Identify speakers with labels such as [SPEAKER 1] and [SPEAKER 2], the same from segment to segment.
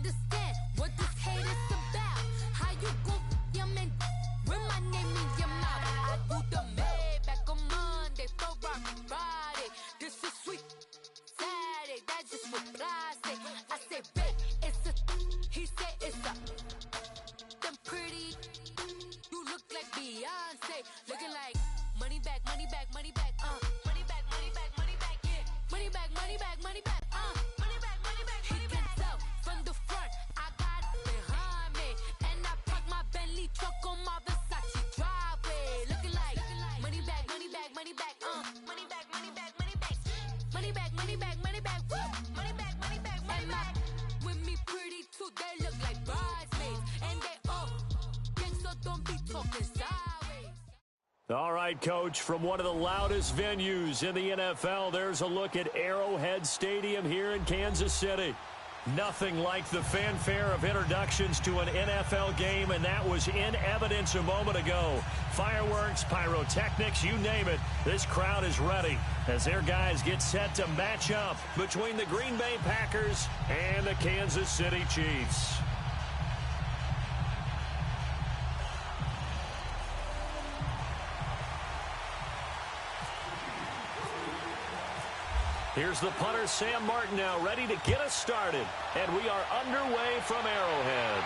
[SPEAKER 1] understand what this hate is about. How you gon' your man with my name in your mouth? I do the Maybach on Monday, Ferrari Friday. This is sweet Saturday, that's just what I say. I say, babe, it's a, he said it's a. Them pretty, you look like Beyonce, looking like money back, money back, money back, money back, money back, money back, yeah, money back, money back, money back, money back, money back. He can tell from the front, I got it behind me, and I park my Bentley truck on my Versace driveway, looking like money back, money back, money back, money back, money back, money back, money back, money back, money back, woo, money back, money back, money back. With me pretty too, they look like bridesmaids, and they all gang, so don't be talking sideways.
[SPEAKER 2] All right, Coach, from one of the loudest venues in the NFL, there's a look at Arrowhead Stadium here in Kansas City. Nothing like the fanfare of introductions to an NFL game, and that was in evidence a moment ago. Fireworks, pyrotechnics, you name it. This crowd is ready as their guys get set to match up between the Green Bay Packers and the Kansas City Chiefs. Here's the punter, Sam Martin, now ready to get us started. And we are underway from Arrowhead.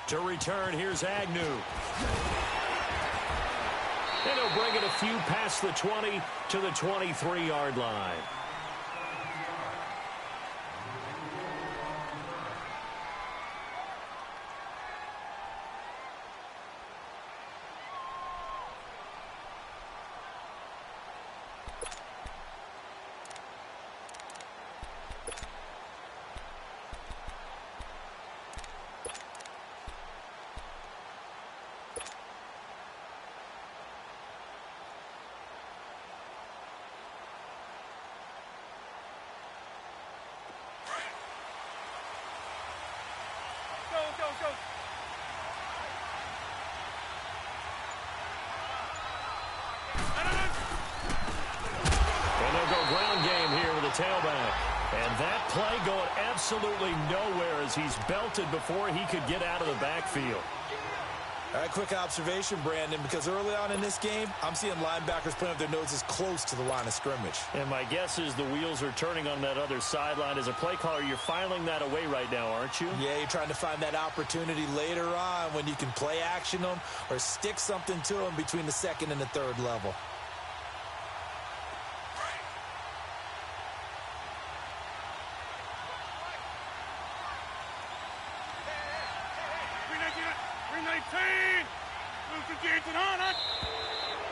[SPEAKER 2] To return, here's Agnew. And he'll bring it a few past the 20 to the 23-yard line. And they'll go ground game here with a tailback. And that play going absolutely nowhere as he's belted before he could get out of the backfield.
[SPEAKER 3] All right, quick observation, Brandon, because early on in this game, I'm seeing linebackers putting up their noses close to the line of scrimmage.
[SPEAKER 2] And my guess is the wheels are turning on that other sideline. As a play caller, you're filing that away right now, aren't you?
[SPEAKER 3] Yeah, you're trying to find that opportunity later on when you can play action them or stick something to them between the second and the third level.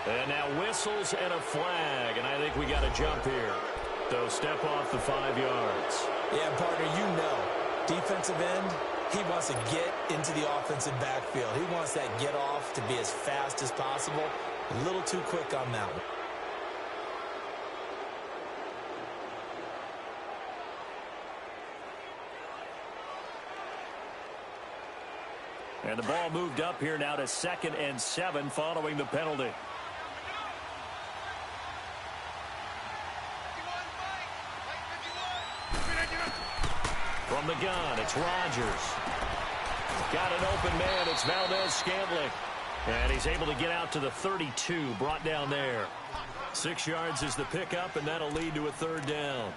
[SPEAKER 2] And now whistles and a flag, and I think we got a jump here. So step off the 5 yards.
[SPEAKER 3] Yeah, partner, you know, defensive end, he wants to get into the offensive backfield. He wants that get off to be as fast as possible. A little too quick on that one.
[SPEAKER 2] And the ball moved up here now to 2nd and 7 following the penalty. From the gun, it's Rodgers. Got an open man, it's Valdez-Scantling. And he's able to get out to the 32, brought down there. 6 yards is the pickup, and that'll lead to a 3rd down.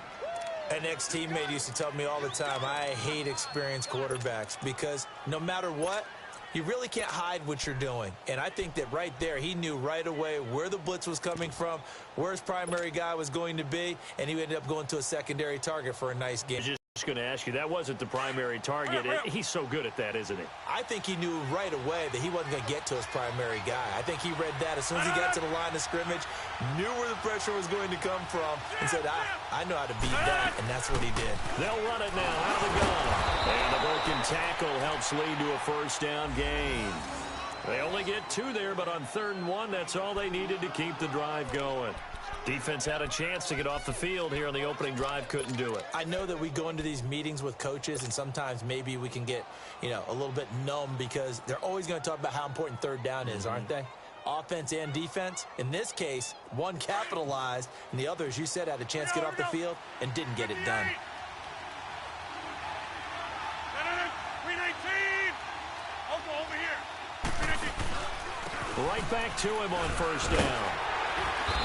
[SPEAKER 3] An ex-teammate used to tell me all the time, I hate experienced quarterbacks because no matter what, you really can't hide what you're doing. And I think that right there, he knew right away where the blitz was coming from, where his primary guy was going to be, and he ended up going to a secondary target for a nice game.
[SPEAKER 2] Just going to ask you, that wasn't the primary target. He's so good at that, isn't he?
[SPEAKER 3] I think he knew right away that he wasn't going to get to his primary guy. I think he read that as soon as he got to the line of scrimmage, knew where the pressure was going to come from, and said, I know how to beat that, and that's what he did.
[SPEAKER 2] They'll run it now out of the gun. And the broken tackle helps lead to a 1st down gain. They only get 2 there, but on 3rd and 1, that's all they needed to keep the drive going. Defense had a chance to get off the field here on the opening drive, couldn't do it.
[SPEAKER 3] I know that we go into these meetings with coaches, and sometimes maybe we can get, a little bit numb because they're always going to talk about how important 3rd down is, aren't they? Offense and defense. In this case, one capitalized, and the other, as you said, had a chance to get off the field and didn't get it done.
[SPEAKER 2] Right back to him on first down.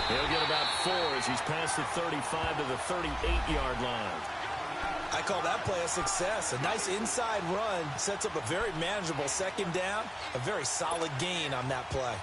[SPEAKER 2] He'll get about 4 as he's past the 35 to the 38-yard line.
[SPEAKER 3] I call that play a success. A nice inside run sets up a very manageable second down. A very solid gain on that play.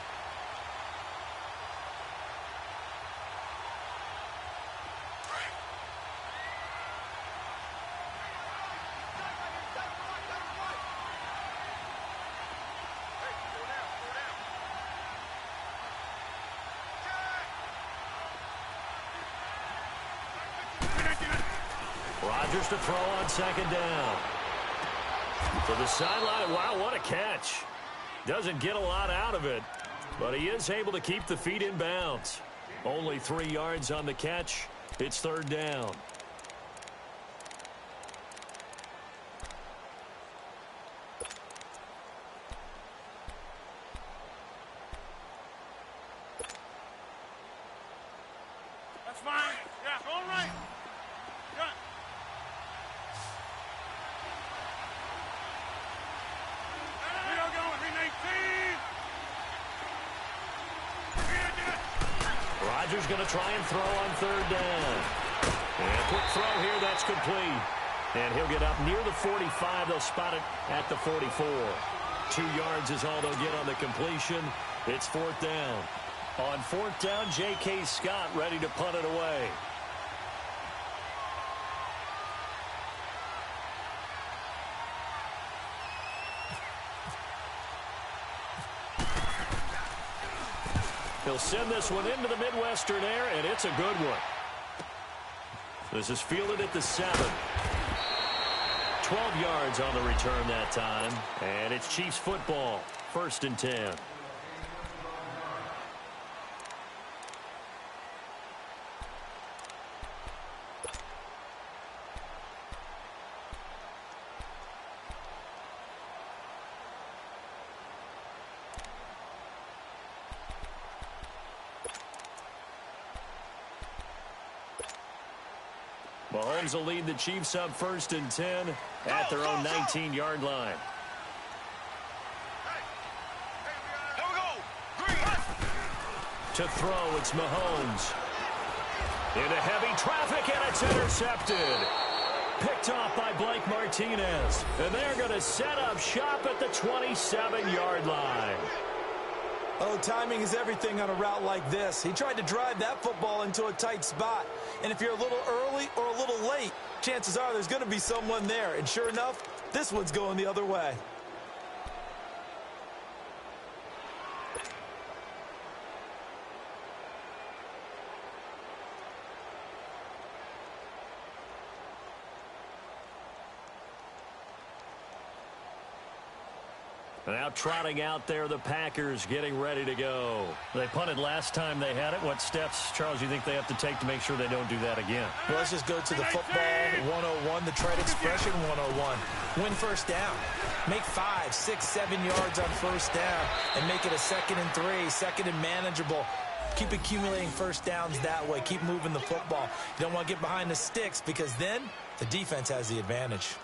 [SPEAKER 2] Rodgers to throw on second down. To the sideline. Wow, what a catch. Doesn't get a lot out of it, but he is able to keep the feet in bounds. Only 3 yards on the catch. It's third down.
[SPEAKER 4] That's fine. Yeah, all right. Got. We don't go with 18.
[SPEAKER 2] Rodgers going to try and throw on third down. And a quick throw here, that's complete. And he'll get up near the 45. They'll spot it at the 44. 2 yards is all they'll get on the completion. It's fourth down. On fourth down, J.K. Scott ready to punt it away. He'll send this one into the Midwestern air, and it's a good one. This is fielded at the 7. 12 yards on the return that time, and it's Chiefs football, 1st and 10. Mahomes will lead the Chiefs up 1st and 10 at their own 19-yard line. To throw, it's Mahomes. Into heavy traffic, and it's intercepted. Picked off by Blake Martinez. And they're going to set up shop at the 27-yard line.
[SPEAKER 3] Oh, timing is everything on a route like this. He tried to drive that football into a tight spot. And if you're a little early or a little late, chances are there's going to be someone there. And sure enough, this one's going the other way.
[SPEAKER 2] Now trotting out there, the Packers getting ready to go. They punted last time they had it. What steps, Charles, you think they have to take to make sure they don't do that again?
[SPEAKER 3] Well, let's just go to the football 101, the trade expression 101. Win first down. Make 5, 6, 7 yards on first down and make it a 2nd and 3, 2nd and manageable. Keep accumulating first downs that way. Keep moving the football. You don't want to get behind the sticks because then the defense has the advantage.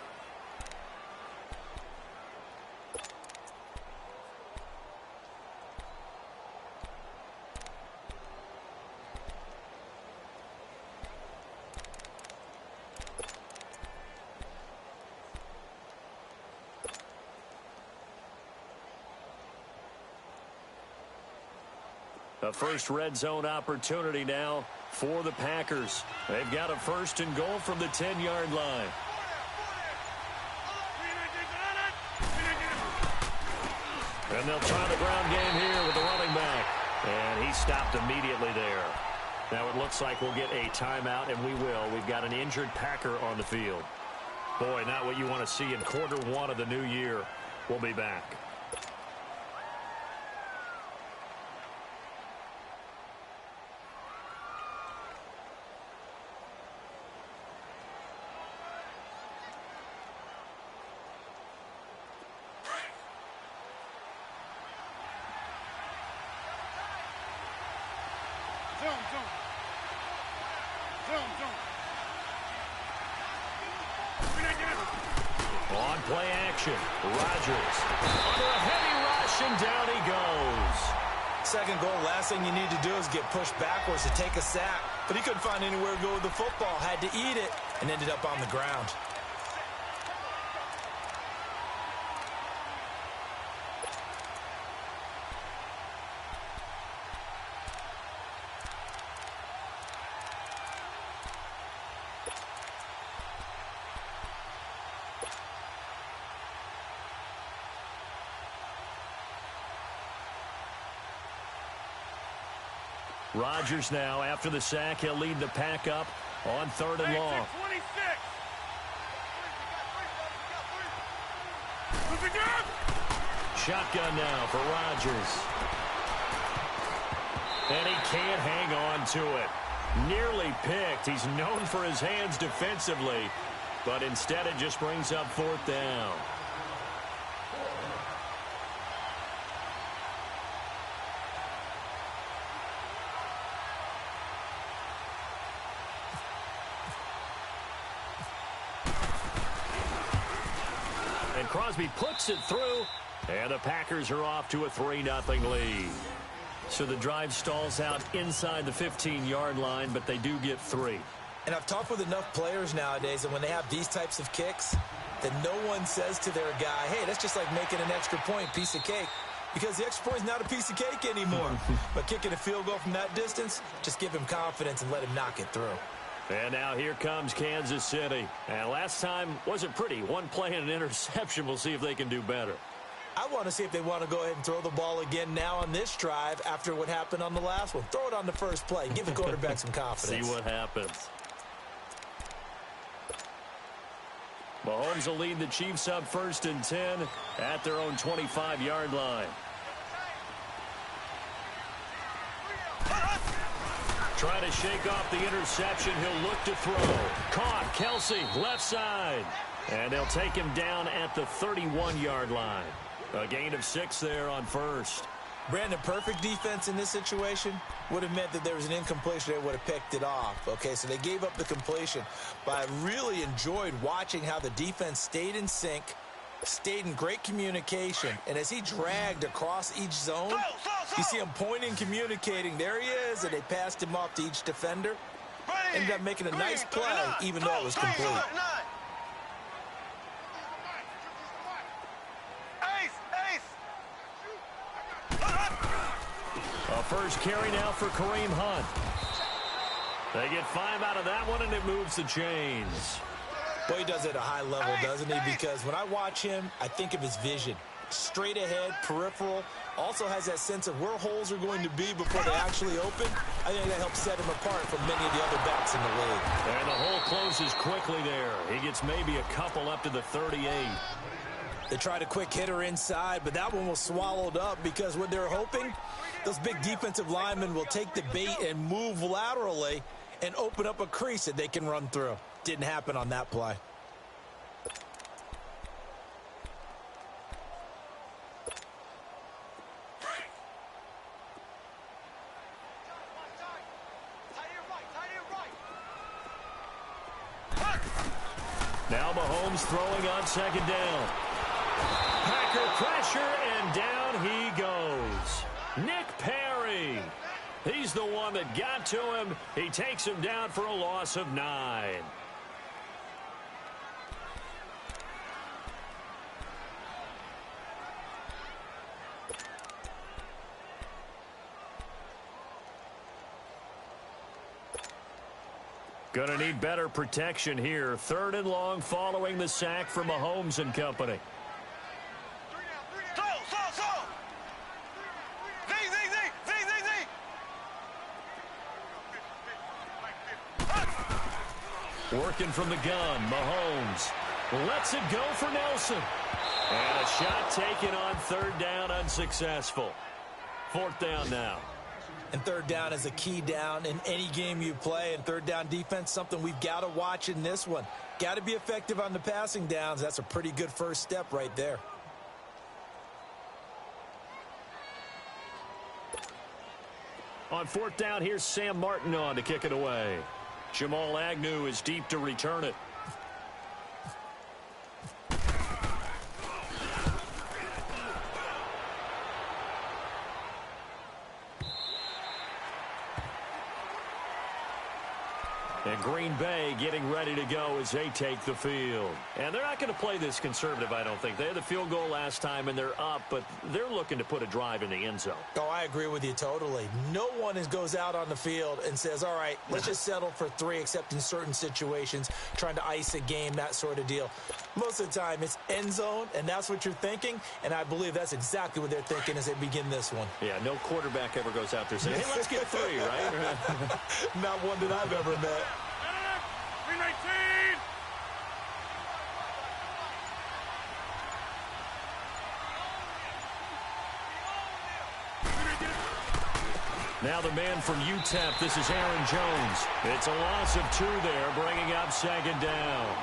[SPEAKER 2] A first red zone opportunity now for the Packers. They've got a 1st and goal from the 10-yard line. And they'll try the ground game here with the running back. And he stopped immediately there. Now it looks like we'll get a timeout, and we will. We've got an injured Packer on the field. Boy, not what you want to see in quarter 1 of the new year. We'll be back. On play action, Rodgers under a heavy rush, and down he goes.
[SPEAKER 3] Second goal, last thing you need to do is get pushed backwards to take a sack. But he couldn't find anywhere to go with the football. Had to eat it and ended up on the ground.
[SPEAKER 2] Rodgers now, after the sack, he'll lead the pack up on 3rd and long.
[SPEAKER 4] 26.
[SPEAKER 2] Shotgun now for Rodgers. And he can't hang on to it. Nearly picked. He's known for his hands defensively, but instead it just brings up 4th down. And Crosby puts it through, and the Packers are off to a 3-0 lead. So the drive stalls out inside the 15-yard line, but they do get 3.
[SPEAKER 3] And I've talked with enough players nowadays, and when they have these types of kicks, that no one says to their guy, hey, that's just like making an extra point, piece of cake. Because the extra point is not a piece of cake anymore. But kicking a field goal from that distance, just give him confidence and let him knock it through.
[SPEAKER 2] And now here comes Kansas City. And last time wasn't pretty. One play and an interception. We'll see if they can do better.
[SPEAKER 3] I want to see if they want to go ahead and throw the ball again now on this drive after what happened on the last one. Throw it on the first play. Give the quarterback some confidence.
[SPEAKER 2] See what happens. Mahomes will lead the Chiefs up 1st and 10 at their own 25-yard line. Trying to shake off the interception. He'll look to throw. Caught. Kelsey, left side. And they'll take him down at the 31-yard line. A gain of 6 there on 1st.
[SPEAKER 3] Brandon, perfect defense in this situation would have meant that there was an incompletion. They would have picked it off. Okay, so they gave up the completion. But I really enjoyed watching how the defense stayed in sync, stayed in great communication. And as he dragged across each zone, you see him pointing, communicating. There he is, and they passed him off to each defender. Ended up making a nice play, even though it was complete.
[SPEAKER 2] A first carry now for Kareem Hunt. They get 5 out of that one, and it moves the chains.
[SPEAKER 3] Boy, he does it at a high level, doesn't he? Because when I watch him, I think of his vision. Straight ahead, peripheral. Also has that sense of where holes are going to be before they actually open. I think that helps set him apart from many of the other backs in the league.
[SPEAKER 2] And the hole closes quickly there. He gets maybe a couple up to the 38.
[SPEAKER 3] They tried a quick hitter inside, but that one was swallowed up because what they're hoping, those big defensive linemen will take the bait and move laterally and open up a crease that they can run through. Didn't happen on that play.
[SPEAKER 2] Now Mahomes throwing on 2nd down. Packer pressure, and down he goes. Nick Perry. He's the one that got to him. He takes him down for a loss of 9. Gonna need better protection here. 3rd and long following the sack from Mahomes and company. Working from the gun, Mahomes lets it go for Nelson. And a shot taken on 3rd down, unsuccessful. 4th down now.
[SPEAKER 3] And 3rd down is a key down in any game you play. And 3rd down defense, something we've got to watch in this one. Got to be effective on the passing downs. That's a pretty good first step right there.
[SPEAKER 2] On 4th down, here's Sam Martin on to kick it away. Jamal Agnew is deep to return it. And Green Bay getting ready to go as they take the field. And they're not going to play this conservative, I don't think. They had the field goal last time, and they're up, but they're looking to put a drive in the end zone.
[SPEAKER 3] Oh, I agree with you totally. No one goes out on the field and says, all right, let's just settle for 3, except in certain situations, trying to ice a game, that sort of deal. Most of the time, it's end zone, and that's what you're thinking, and I believe that's exactly what they're thinking as they begin this one.
[SPEAKER 2] Yeah, no quarterback ever goes out there saying, hey, let's get 3, right?
[SPEAKER 3] Not one that I've ever met.
[SPEAKER 4] 319!
[SPEAKER 2] Now the man from UTEP, this is Aaron Jones. It's a loss of 2 there, bringing up 2nd down.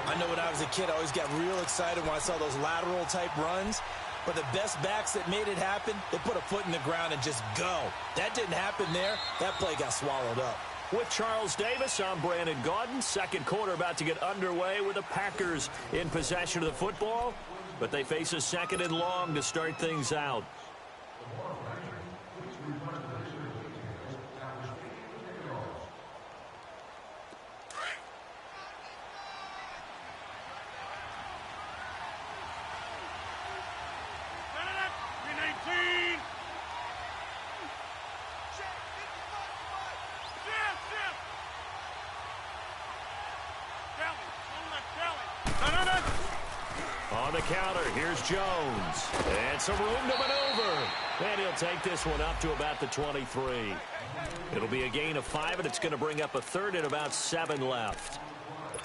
[SPEAKER 3] I know when I was a kid, I always got real excited when I saw those lateral-type runs. But the best backs that made it happen, they put a foot in the ground and just go. That didn't happen there. That play got swallowed up.
[SPEAKER 2] With Charles Davis, I'm Brandon Gaudin. Second quarter about to get underway with the Packers in possession of the football. But they face a 2nd and long to start things out. On the counter, here's Jones. And some room to maneuver. And he'll take this one up to about the 23. It'll be a gain of 5, and it's going to bring up a 3rd and about 7 left.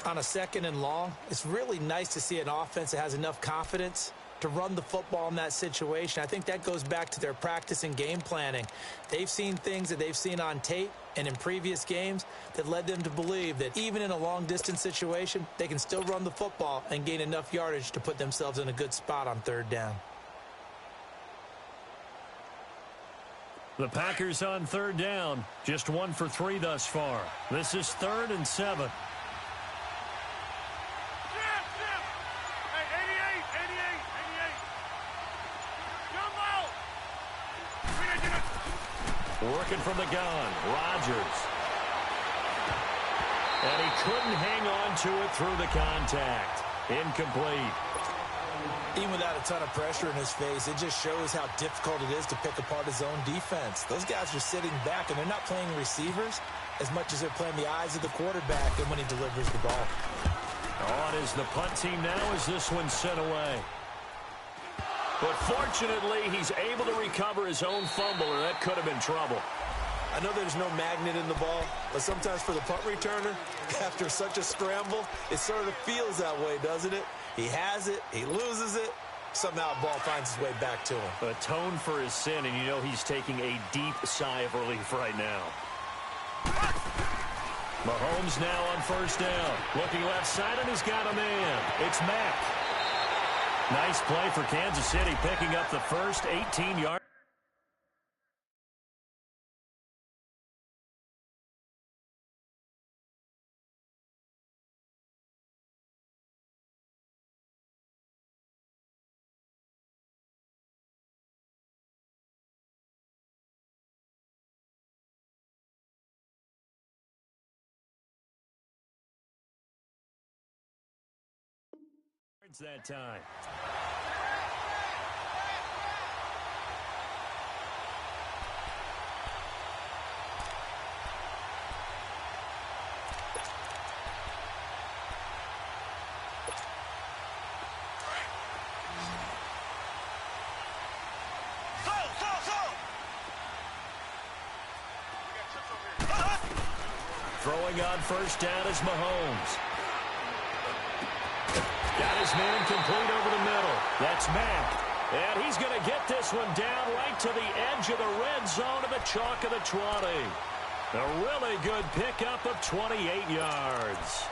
[SPEAKER 3] On a 2nd and long, it's really nice to see an offense that has enough confidence to run the football in that situation. I think that goes back to their practice and game planning. They've seen things that they've seen on tape and in previous games that led them to believe that even in a long-distance situation, they can still run the football and gain enough yardage to put themselves in a good spot on 3rd down.
[SPEAKER 2] The Packers on 3rd down, just 1 for 3 thus far. This is 3rd and 7. Working from the gun, Rodgers. And he couldn't hang on to it through the contact. Incomplete.
[SPEAKER 3] Even without a ton of pressure in his face, it just shows how difficult it is to pick apart his own defense. Those guys are sitting back, and they're not playing receivers as much as they're playing the eyes of the quarterback and when he delivers the ball.
[SPEAKER 2] On is the punt team now as this one's sent away. But fortunately, he's able to recover his own fumble, or that could have been trouble.
[SPEAKER 3] I know there's no magnet in the ball, but sometimes for the punt returner, after such a scramble, it sort of feels that way, doesn't it? He has it, he loses it, somehow the ball finds its way back to him.
[SPEAKER 2] Atone for his sin, and you know he's taking a deep sigh of relief right now. Mahomes now on 1st down. Looking left side, and he's got a man. It's Mack. Nice play for Kansas City, picking up the first 18 yards. That time. Throwing on 1st down is Mahomes. Got his man complete over the middle. That's Mack. And he's going to get this one down right to the edge of the red zone of the chalk of the 20. A really good pickup of 28 yards.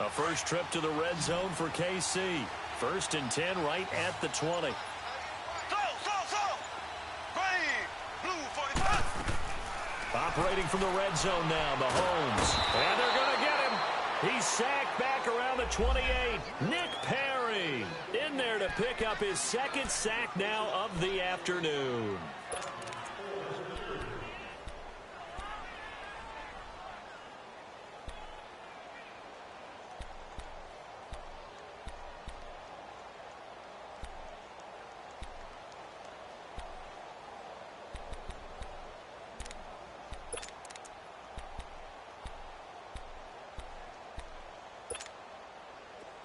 [SPEAKER 2] A first trip to the red zone for KC. 1st and 10 right at the 20. Operating from the red zone now, Mahomes. And they're going to get him. He's sacked back around the 28. Nick Perry in there to pick up his second sack now of the afternoon.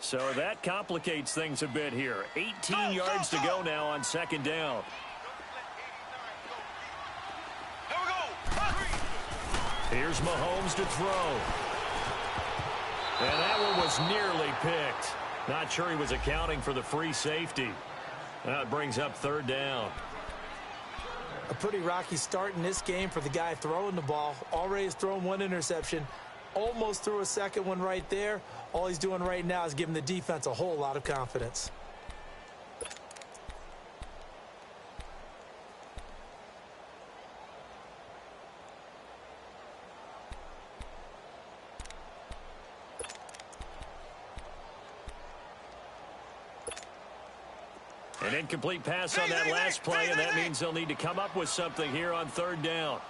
[SPEAKER 2] So that complicates things a bit here. 18 yards to go now on second down. Here's Mahomes to throw. And that one was nearly picked. Not sure he was accounting for the free safety. That brings up third down.
[SPEAKER 3] A pretty rocky start in this game for the guy throwing the ball. Already has thrown one interception. Almost threw a second one right there. All he's doing right now is giving the defense a whole lot of confidence.
[SPEAKER 2] An incomplete pass on that last play, and that means they'll need to come up with something here on third down.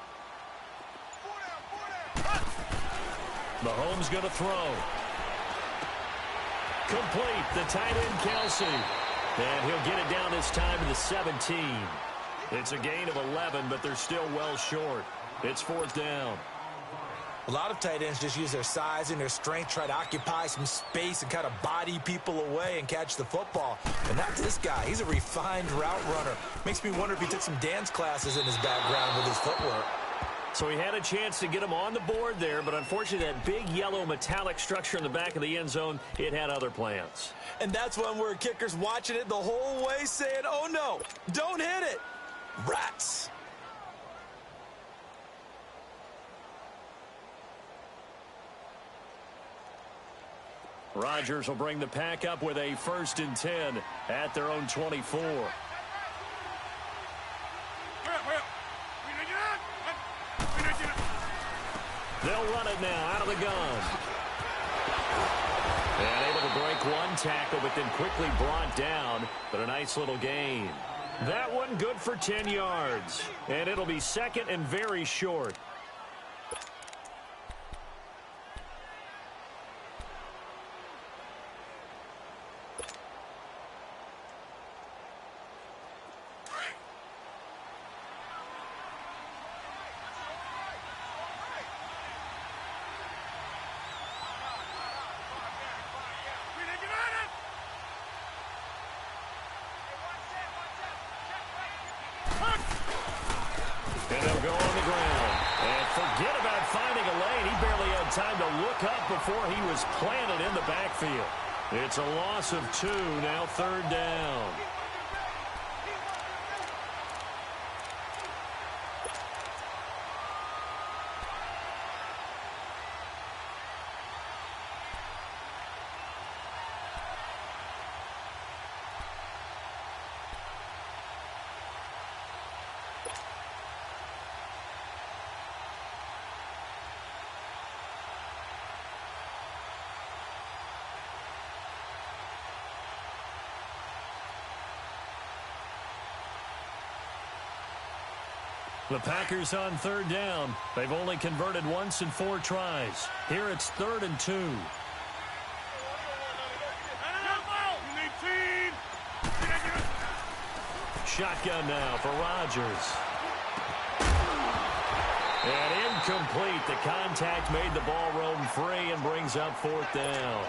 [SPEAKER 2] Mahomes going to throw. Complete. The tight end, Kelsey. And he'll get it down this time to the 17. It's a gain of 11, but they're still well short. It's fourth down.
[SPEAKER 3] A lot of tight ends just use their size and their strength, try to occupy some space and kind of body people away and catch the football. But not this guy. He's a refined route runner. Makes me wonder if he took some dance classes in his background with his footwork.
[SPEAKER 2] So he had a chance to get him on the board there, but unfortunately that big yellow metallic structure in the back of the end zone, it had other plans.
[SPEAKER 3] And that's one where kicker's watching it the whole way saying, oh no, don't hit it. Rats.
[SPEAKER 2] Rodgers will bring the pack up with a 1st and 10 at their own 24. They'll run it now out of the gun. And able to break one tackle, but then quickly brought down. But a nice little gain. That one good for 10 yards. And it'll be second and very short. And they'll go on the ground. And forget about finding a lane. He barely had time to look up before he was planted in the backfield. It's a loss of 2, now third down. The Packers on third down. They've only converted once in 4 tries. Here it's 3rd and 2. Shotgun now for Rodgers. And incomplete. The contact made the ball roam free and brings up 4th down.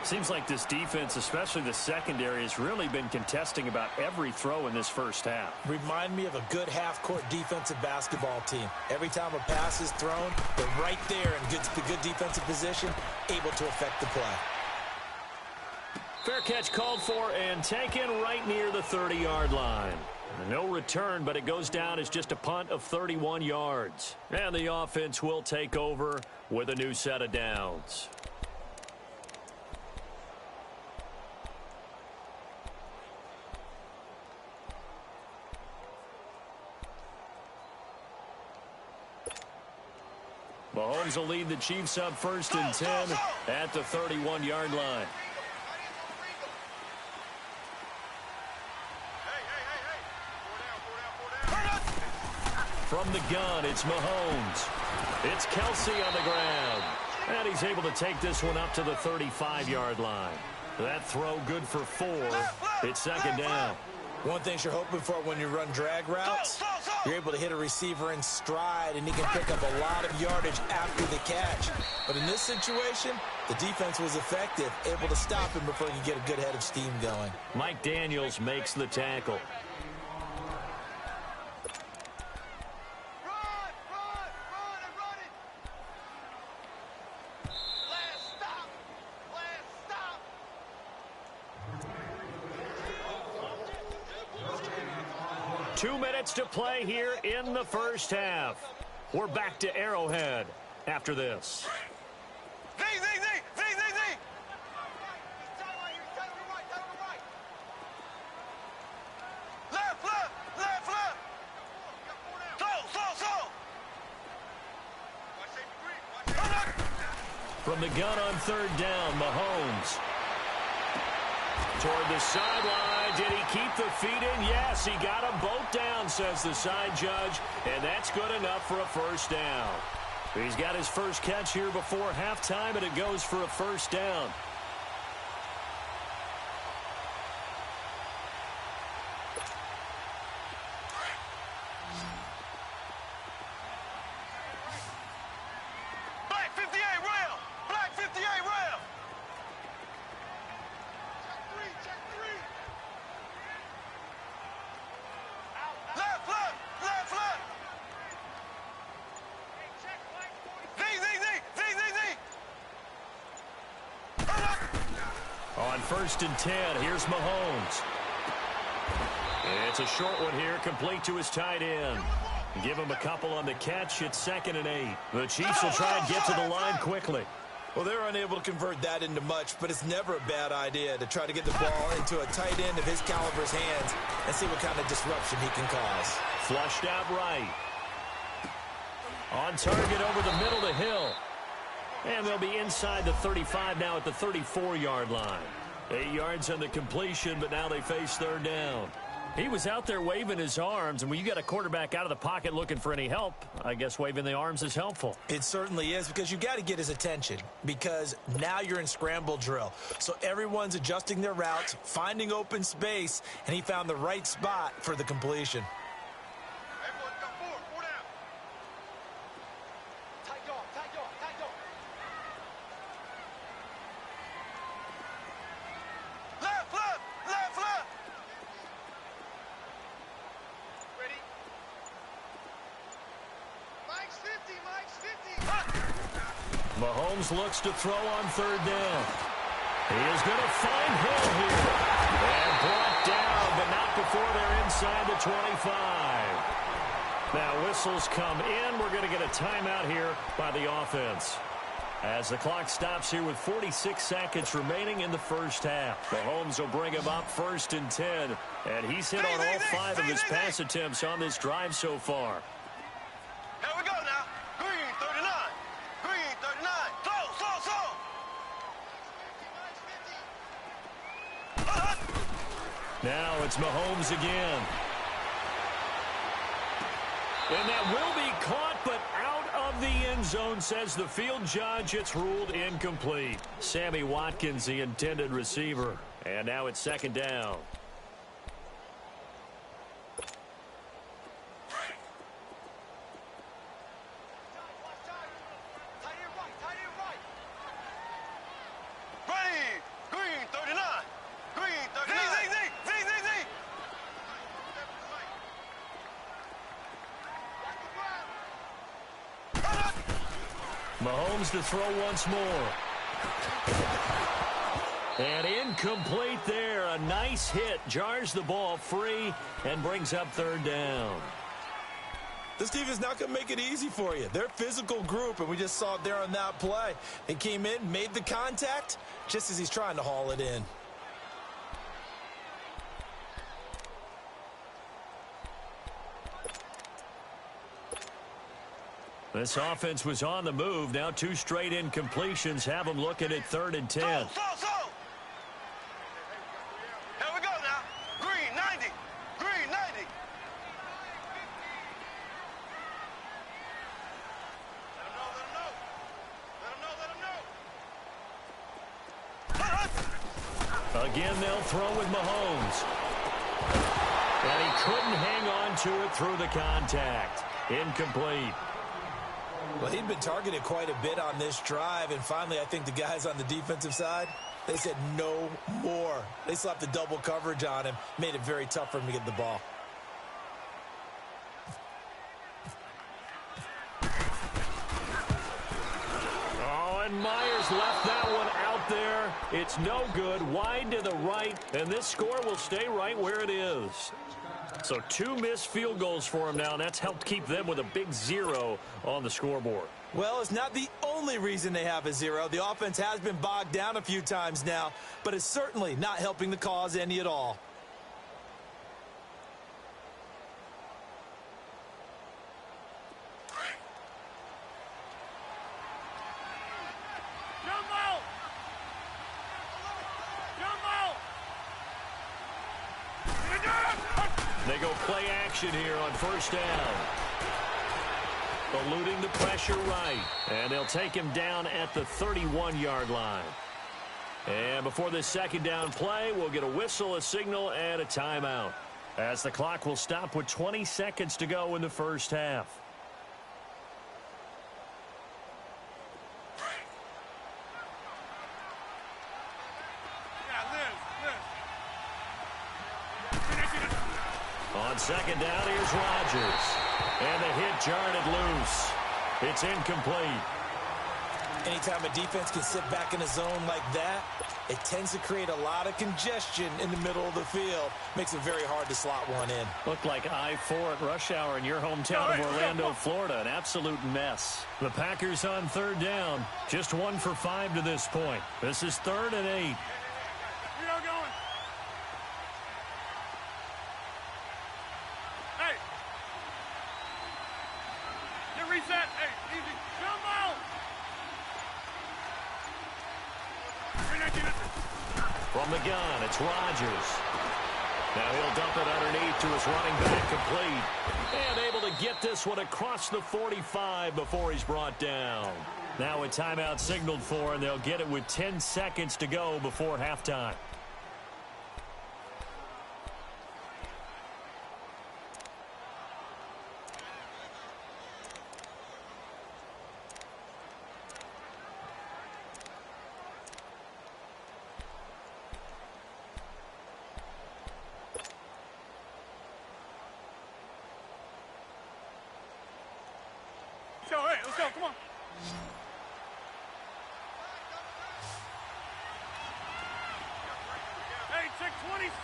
[SPEAKER 2] Seems like this defense, especially the secondary, has really been contesting about every throw in this first half.
[SPEAKER 3] Remind me of a good half-court defensive basketball team. Every time a pass is thrown, they're right there in good defensive position, able to affect the play.
[SPEAKER 2] Fair catch called for and taken right near the 30-yard line. No return, but it goes down as just a punt of 31 yards. And the offense will take over with a new set of downs. Mahomes will lead the Chiefs up 1st and 10 at the 31-yard line. From the gun, it's Mahomes. It's Kelsey on the ground. And he's able to take this one up to the 35-yard line. That throw good for 4. It's 2nd down.
[SPEAKER 3] One thing you're hoping for when you run drag routes, you're able to hit a receiver in stride, and he can pick up a lot of yardage after the catch. But in this situation, the defense was effective, able to stop him before he could get a good head of steam going.
[SPEAKER 2] Mike Daniels makes the tackle. To play here in the first half. We're back to Arrowhead after this. From the gun on 3rd down, Mahomes. Toward the sideline. Did he keep the feet in? Yes, he got them both down, says the side judge, and that's good enough for a 1st down. He's got his first catch here before halftime, and it goes for a 1st down. On 1st and 10, here's Mahomes. It's a short one here, complete to his tight end. Give him a couple on the catch. It's 2nd and 8. The Chiefs will try and get to the line quickly.
[SPEAKER 3] Well, they're unable to convert that into much, but it's never a bad idea to try to get the ball into a tight end of his caliber's hands and see what kind of disruption he can cause.
[SPEAKER 2] Flushed out right. On target over the middle to Hill. And they'll be inside the 35 now at the 34-yard line. 8 yards on the completion, but now they face 3rd down. He was out there waving his arms, and when you got a quarterback out of the pocket looking for any help, I guess waving the arms is helpful.
[SPEAKER 3] It certainly is, because you got to get his attention, because now you're in scramble drill. So everyone's adjusting their routes, finding open space, and he found the right spot for the completion.
[SPEAKER 2] Mahomes looks to throw on 3rd down. He is going to find Hill here. And brought down, but not before they're inside the 25. Now whistles come in. We're going to get a timeout here by the offense. As the clock stops here with 46 seconds remaining in the first half. Mahomes will bring him up 1st and 10. And he's hit on all 5 of his pass attempts on this drive so far.
[SPEAKER 4] Here we go now. Green 39. Green 39.
[SPEAKER 2] Now it's Mahomes again. And that will be caught, but out of the end zone, says the field judge. It's ruled incomplete. Sammy Watkins, the intended receiver. And now it's 2nd down. Mahomes to throw once more. And incomplete there. A nice hit. Jars the ball free and brings up 3rd down.
[SPEAKER 3] This team is not going to make it easy for you. They're a physical group, and we just saw it there on that play. They came in, made the contact, just as he's trying to haul it in.
[SPEAKER 2] This offense was on the move. Now 2 straight incompletions have them looking at 3rd and 10.
[SPEAKER 4] So. Here we go now. Green, 90. Green, 90. Let him know.
[SPEAKER 2] Again, they'll throw with Mahomes. And he couldn't hang on to it through the contact. Incomplete.
[SPEAKER 3] Well, he'd been targeted quite a bit on this drive, and finally I think the guys on the defensive side, they said no more. They slapped the double coverage on him, made it very tough for him to get the ball.
[SPEAKER 2] Oh, and Myers left that one out there. It's no good. Wide to the right, and this score will stay right where it is. So 2 missed field goals for him now, and that's helped keep them with a big 0 on the scoreboard.
[SPEAKER 3] Well, it's not the only reason they have a 0. The offense has been bogged down a few times now, but it's certainly not helping the cause any at all.
[SPEAKER 2] They go play action here on 1st down. Eluding the pressure right. And they'll take him down at the 31-yard line. And before this 2nd down play, we'll get a whistle, a signal, and a timeout, as the clock will stop with 20 seconds to go in the 1st half. On 2nd down, here's Rodgers. And the hit jarred it loose. It's incomplete.
[SPEAKER 3] Anytime a defense can sit back in a zone like that, it tends to create a lot of congestion in the middle of the field. Makes it very hard to slot one in.
[SPEAKER 2] Looked like I-4 at rush hour in your hometown of Orlando, Florida. An absolute mess. The Packers on 3rd down. Just 1 for 5 to this point. This is 3rd and 8. From the gun, it's Rodgers. Now he'll dump it underneath to his running back, complete. And able to get this one across the 45 before he's brought down. Now a timeout signaled for, and they'll get it with 10 seconds to go before halftime.
[SPEAKER 5] Let's go, come on. Hey, check 26.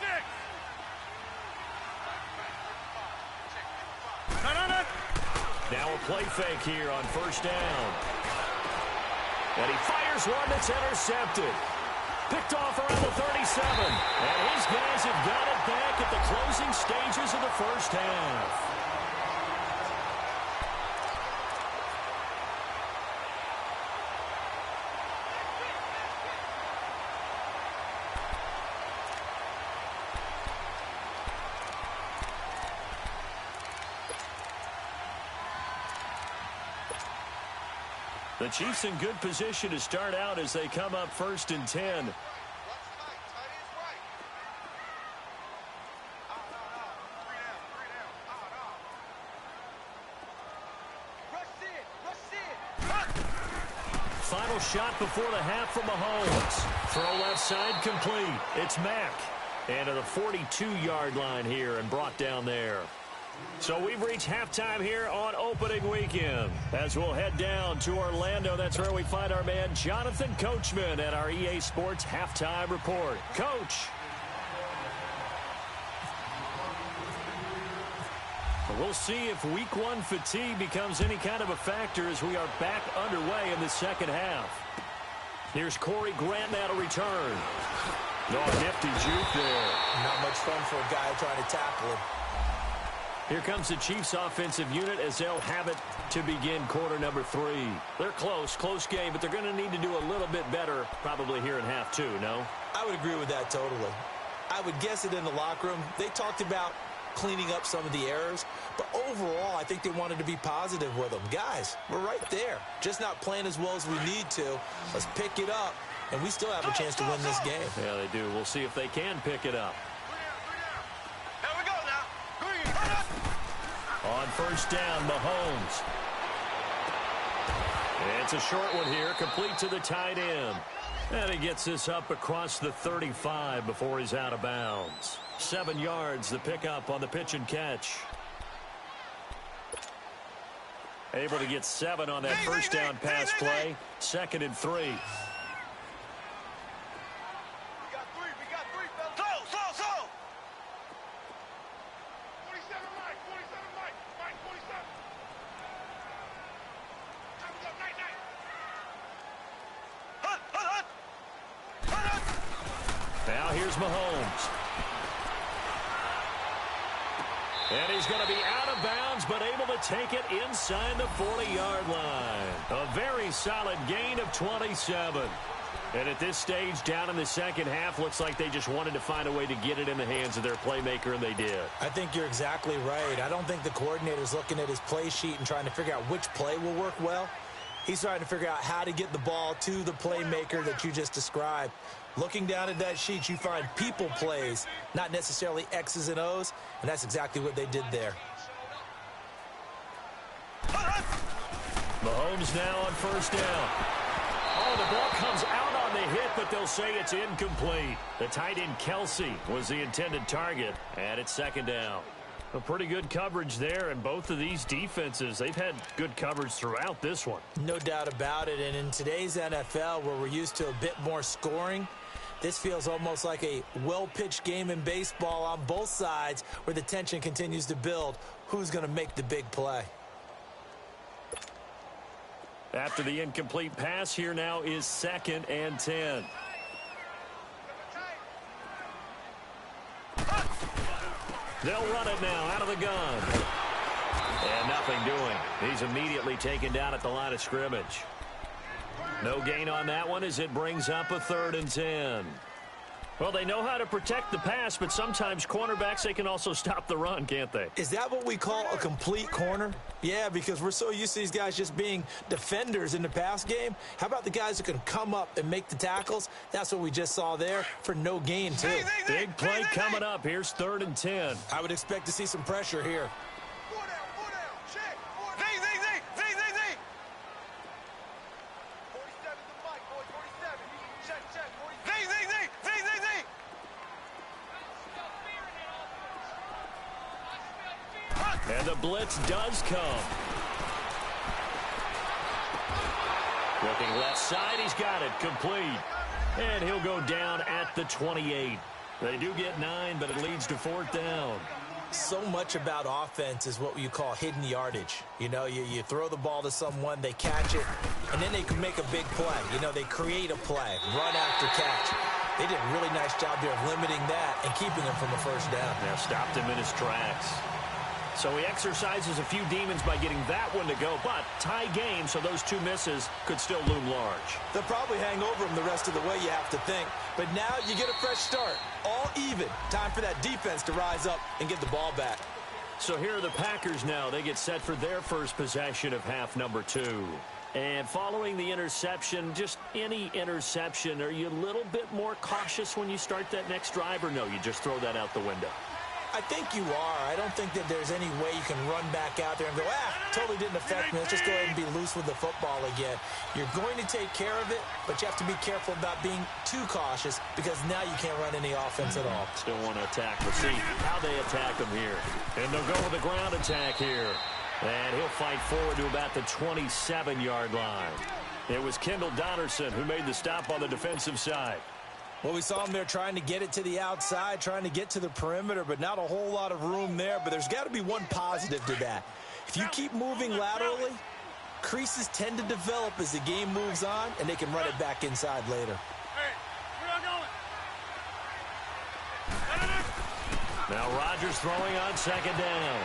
[SPEAKER 5] No.
[SPEAKER 2] Now a play fake here on 1st down. And he fires one that's intercepted. Picked off around the 37. And his guys have got it back at the closing stages of the 1st half. The Chiefs in good position to start out as they come up 1st and 10. Final shot before the half from Mahomes. Throw left side complete. It's Mack. And to the 42-yard line here and brought down there. So we've reached halftime here on opening weekend. As we'll head down to Orlando, that's where we find our man Jonathan Coachman at our EA Sports Halftime Report. Coach. We'll see if week 1 fatigue becomes any kind of a factor as we are back underway in the 2nd half. Here's Corey Grant now to return. No, nifty juke there.
[SPEAKER 3] Not much fun for a guy trying to tackle him.
[SPEAKER 2] Here comes the Chiefs offensive unit as they'll have it to begin quarter number 3. They're close game, but they're going to need to do a little bit better probably here in half 2, no?
[SPEAKER 3] I would agree with that totally. I would guess it in the locker room. They talked about cleaning up some of the errors, but overall, I think they wanted to be positive with them. Guys, we're right there. Just not playing as well as we need to. Let's pick it up, and we still have a chance to win this game.
[SPEAKER 2] Yeah, they do. We'll see if they can pick it up.
[SPEAKER 4] Here we go now. Green.
[SPEAKER 2] On first down, Mahomes. It's a short one here, complete to the tight end. And he gets this up across the 35 before he's out of bounds. 7 yards, the pickup on the pitch and catch. Able to get 7 on that first down pass play. 2nd and 3.
[SPEAKER 4] We got three, fellas. Slow. 47, Mike. 47. Time's up, night. Hunt.
[SPEAKER 2] Now here's Mahomes. And he's going to be out of bounds, but able to take it inside the 40-yard line. A very solid gain of 27. And at this stage, down in the second half, looks like they just wanted to find a way to get it in the hands of their playmaker, and they did.
[SPEAKER 3] I think you're exactly right. I don't think the coordinator's looking at his play sheet and trying to figure out which play will work well. He's trying to figure out how to get the ball to the playmaker that you just described. Looking down at that sheet, you find people plays, not necessarily X's and O's, and that's exactly what they did there.
[SPEAKER 2] Mahomes now on first down. Oh, the ball comes out on the hit, but they'll say it's incomplete. The tight end Kelsey was the intended target, and it's 2nd down. A pretty good coverage there, and both of these defenses, they've had good coverage throughout this one.
[SPEAKER 3] No doubt about it, and in today's NFL, where we're used to a bit more scoring, this feels almost like a well-pitched game in baseball on both sides where the tension continues to build. Who's going to make the big play?
[SPEAKER 2] After the incomplete pass, here now is 2nd and 10. They'll run it now out of the gun. And nothing doing. He's immediately taken down at the line of scrimmage. No gain on that one as it brings up a 3rd and 10. Well, they know how to protect the pass, but sometimes cornerbacks, they can also stop the run, can't they?
[SPEAKER 3] Is that what we call a complete corner? Yeah, because we're so used to these guys just being defenders in the pass game. How about the guys who can come up and make the tackles? That's what we just saw there for no gain, too.
[SPEAKER 2] Big play coming up. Here's 3rd and 10.
[SPEAKER 3] I would expect to see some pressure here.
[SPEAKER 4] 4 down. Check. 47 to Mike, boys. 47. Check. 47.
[SPEAKER 2] And the blitz does come. Looking left side, he's got it complete. And he'll go down at the 28. They do get 9, but it leads to 4th down.
[SPEAKER 3] So much about offense is what you call hidden yardage. You know, you throw the ball to someone, they catch it, and then they can make a big play. You know, they create a play, run after catch. They did a really nice job there of limiting that and keeping him from a first down.
[SPEAKER 2] Now stopped him in his tracks. So he exercises a few demons by getting that one to go, but tie game, so those 2 misses could still loom large.
[SPEAKER 3] They'll probably hang over him the rest of the way, you have to think. But now you get a fresh start. All even. Time for that defense to rise up and get the ball back.
[SPEAKER 2] So here are the Packers now. They get set for their first possession of half number 2. And following the interception, just any interception, are you a little bit more cautious when you start that next drive, or no, you just throw that out the window?
[SPEAKER 3] I think you are. I don't think that there's any way you can run back out there and go, totally didn't affect me. Let's just go ahead and be loose with the football again. You're going to take care of it, but you have to be careful about being too cautious because now you can't run any offense at all.
[SPEAKER 2] Still want to attack. Let's see how they attack him here. And they'll go with a ground attack here. And he'll fight forward to about the 27-yard line. It was Kendall Donnerson who made the stop on the defensive side.
[SPEAKER 3] Well, we saw him there trying to get it to the outside, trying to get to the perimeter, but not a whole lot of room there. But there's got to be one positive to that. If you keep moving laterally, creases tend to develop as the game moves on, and they can run it back inside later.
[SPEAKER 5] Hey, where y'all going?
[SPEAKER 2] Now Rodgers throwing on second down.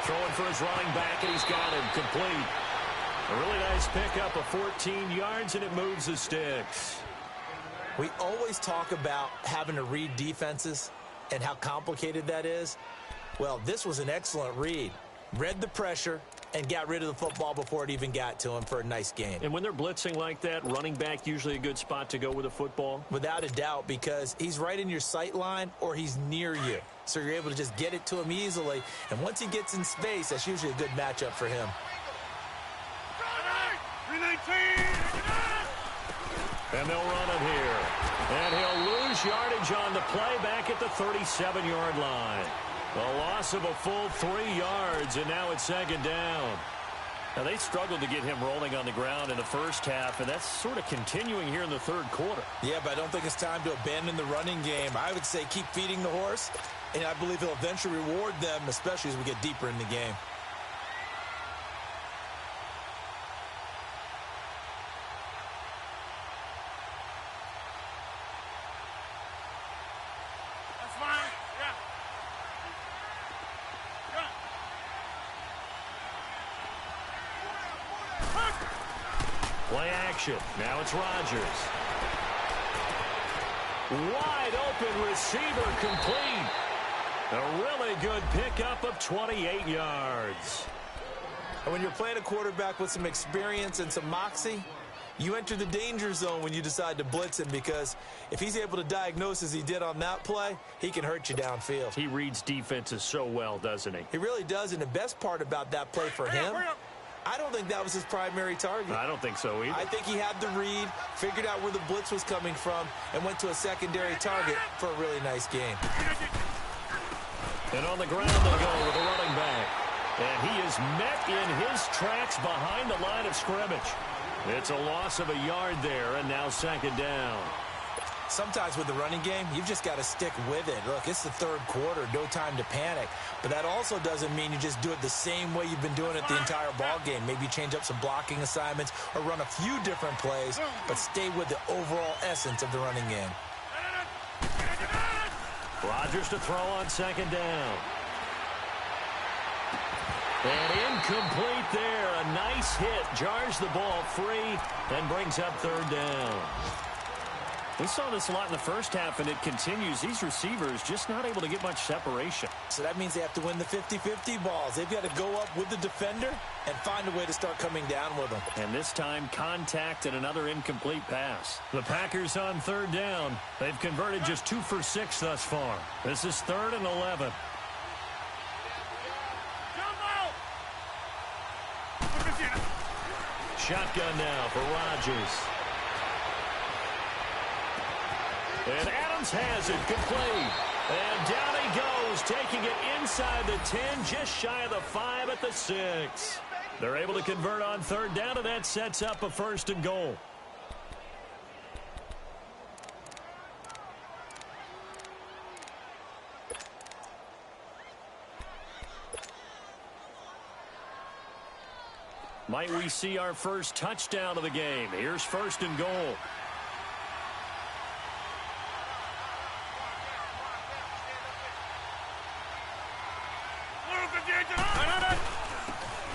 [SPEAKER 2] Throwing for his running back, and he's got him complete. A really nice pickup of 14 yards, and it moves the sticks.
[SPEAKER 3] We always talk about having to read defenses and how complicated that is. Well, this was an excellent read. Read the pressure and got rid of the football before it even got to him for a nice gain.
[SPEAKER 2] And when they're blitzing like that, running back usually a good spot to go with a football?
[SPEAKER 3] Without a doubt, because he's right in your sight line or he's near you. So you're able to just get it to him easily. And once he gets in space, that's usually a good matchup for him.
[SPEAKER 5] 319.
[SPEAKER 2] And they'll run it here. And he'll lose yardage on the play back at the 37-yard line. A loss of a full 3 yards, and now it's second down. Now, they struggled to get him rolling on the ground in the first half, and that's sort of continuing here in the third quarter.
[SPEAKER 3] Yeah, but I don't think it's time to abandon the running game. I would say keep feeding the horse, and I believe he'll eventually reward them, especially as we get deeper in the game.
[SPEAKER 5] That's fine. Yeah.
[SPEAKER 2] Play action. Now it's Rodgers. Wide open receiver complete. A really good pickup of 28 yards.
[SPEAKER 3] And when you're playing a quarterback with some experience and some moxie, you enter the danger zone when you decide to blitz him, because if he's able to diagnose as he did on that play, he can hurt you downfield.
[SPEAKER 2] He reads defenses so well, doesn't he?
[SPEAKER 3] He really does, and the best part about that play for him, I don't think that was his primary target.
[SPEAKER 2] I don't think so either.
[SPEAKER 3] I think he had the read, figured out where the blitz was coming from, and went to a secondary target for a really nice gain.
[SPEAKER 2] And on the ground they go with a running back. And he is met in his tracks behind the line of scrimmage. It's a loss of a yard there, and now second down.
[SPEAKER 3] Sometimes with the running game, you've just got to stick with it. Look, it's the third quarter, no time to panic. But that also doesn't mean you just do it the same way you've been doing it the entire ball game. Maybe change up some blocking assignments or run a few different plays, but stay with the overall essence of the running game.
[SPEAKER 2] Rodgers to throw on second down. And incomplete there. A nice hit. Jars the ball free and brings up third down. We saw this a lot in the first half, and it continues. These receivers just not able to get much separation.
[SPEAKER 3] So that means they have to win the 50-50 balls. They've got to go up with the defender and find a way to start coming down with them.
[SPEAKER 2] And this time, contact and another incomplete pass. The Packers on third down. They've converted just 2 for 6 thus far. This is 3rd and 11. Shotgun now for Rodgers. And Adams has it complete. And down he goes, taking it inside the 10, just shy of the 5 at the 6. They're able to convert on third down, and that sets up a 1st and goal. Might we see our first touchdown of the game? Here's 1st and goal.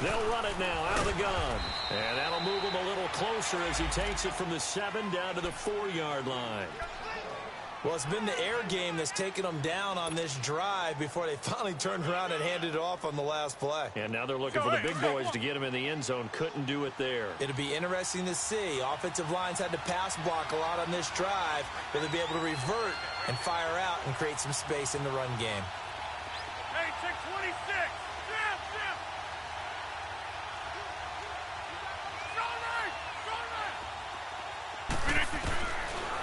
[SPEAKER 2] They'll run it now out of the gun. And that'll move him a little closer as he takes it from the 7 down to the 4-yard line.
[SPEAKER 3] Well, it's been the air game that's taken them down on this drive before they finally turned around and handed it off on the last play.
[SPEAKER 2] And now they're looking for the big boys to get him in the end zone. Couldn't do it there.
[SPEAKER 3] It'll be interesting to see. Offensive lines had to pass block a lot on this drive. Will they be able to revert and fire out and create some space in the run game?
[SPEAKER 5] Hey, check 26.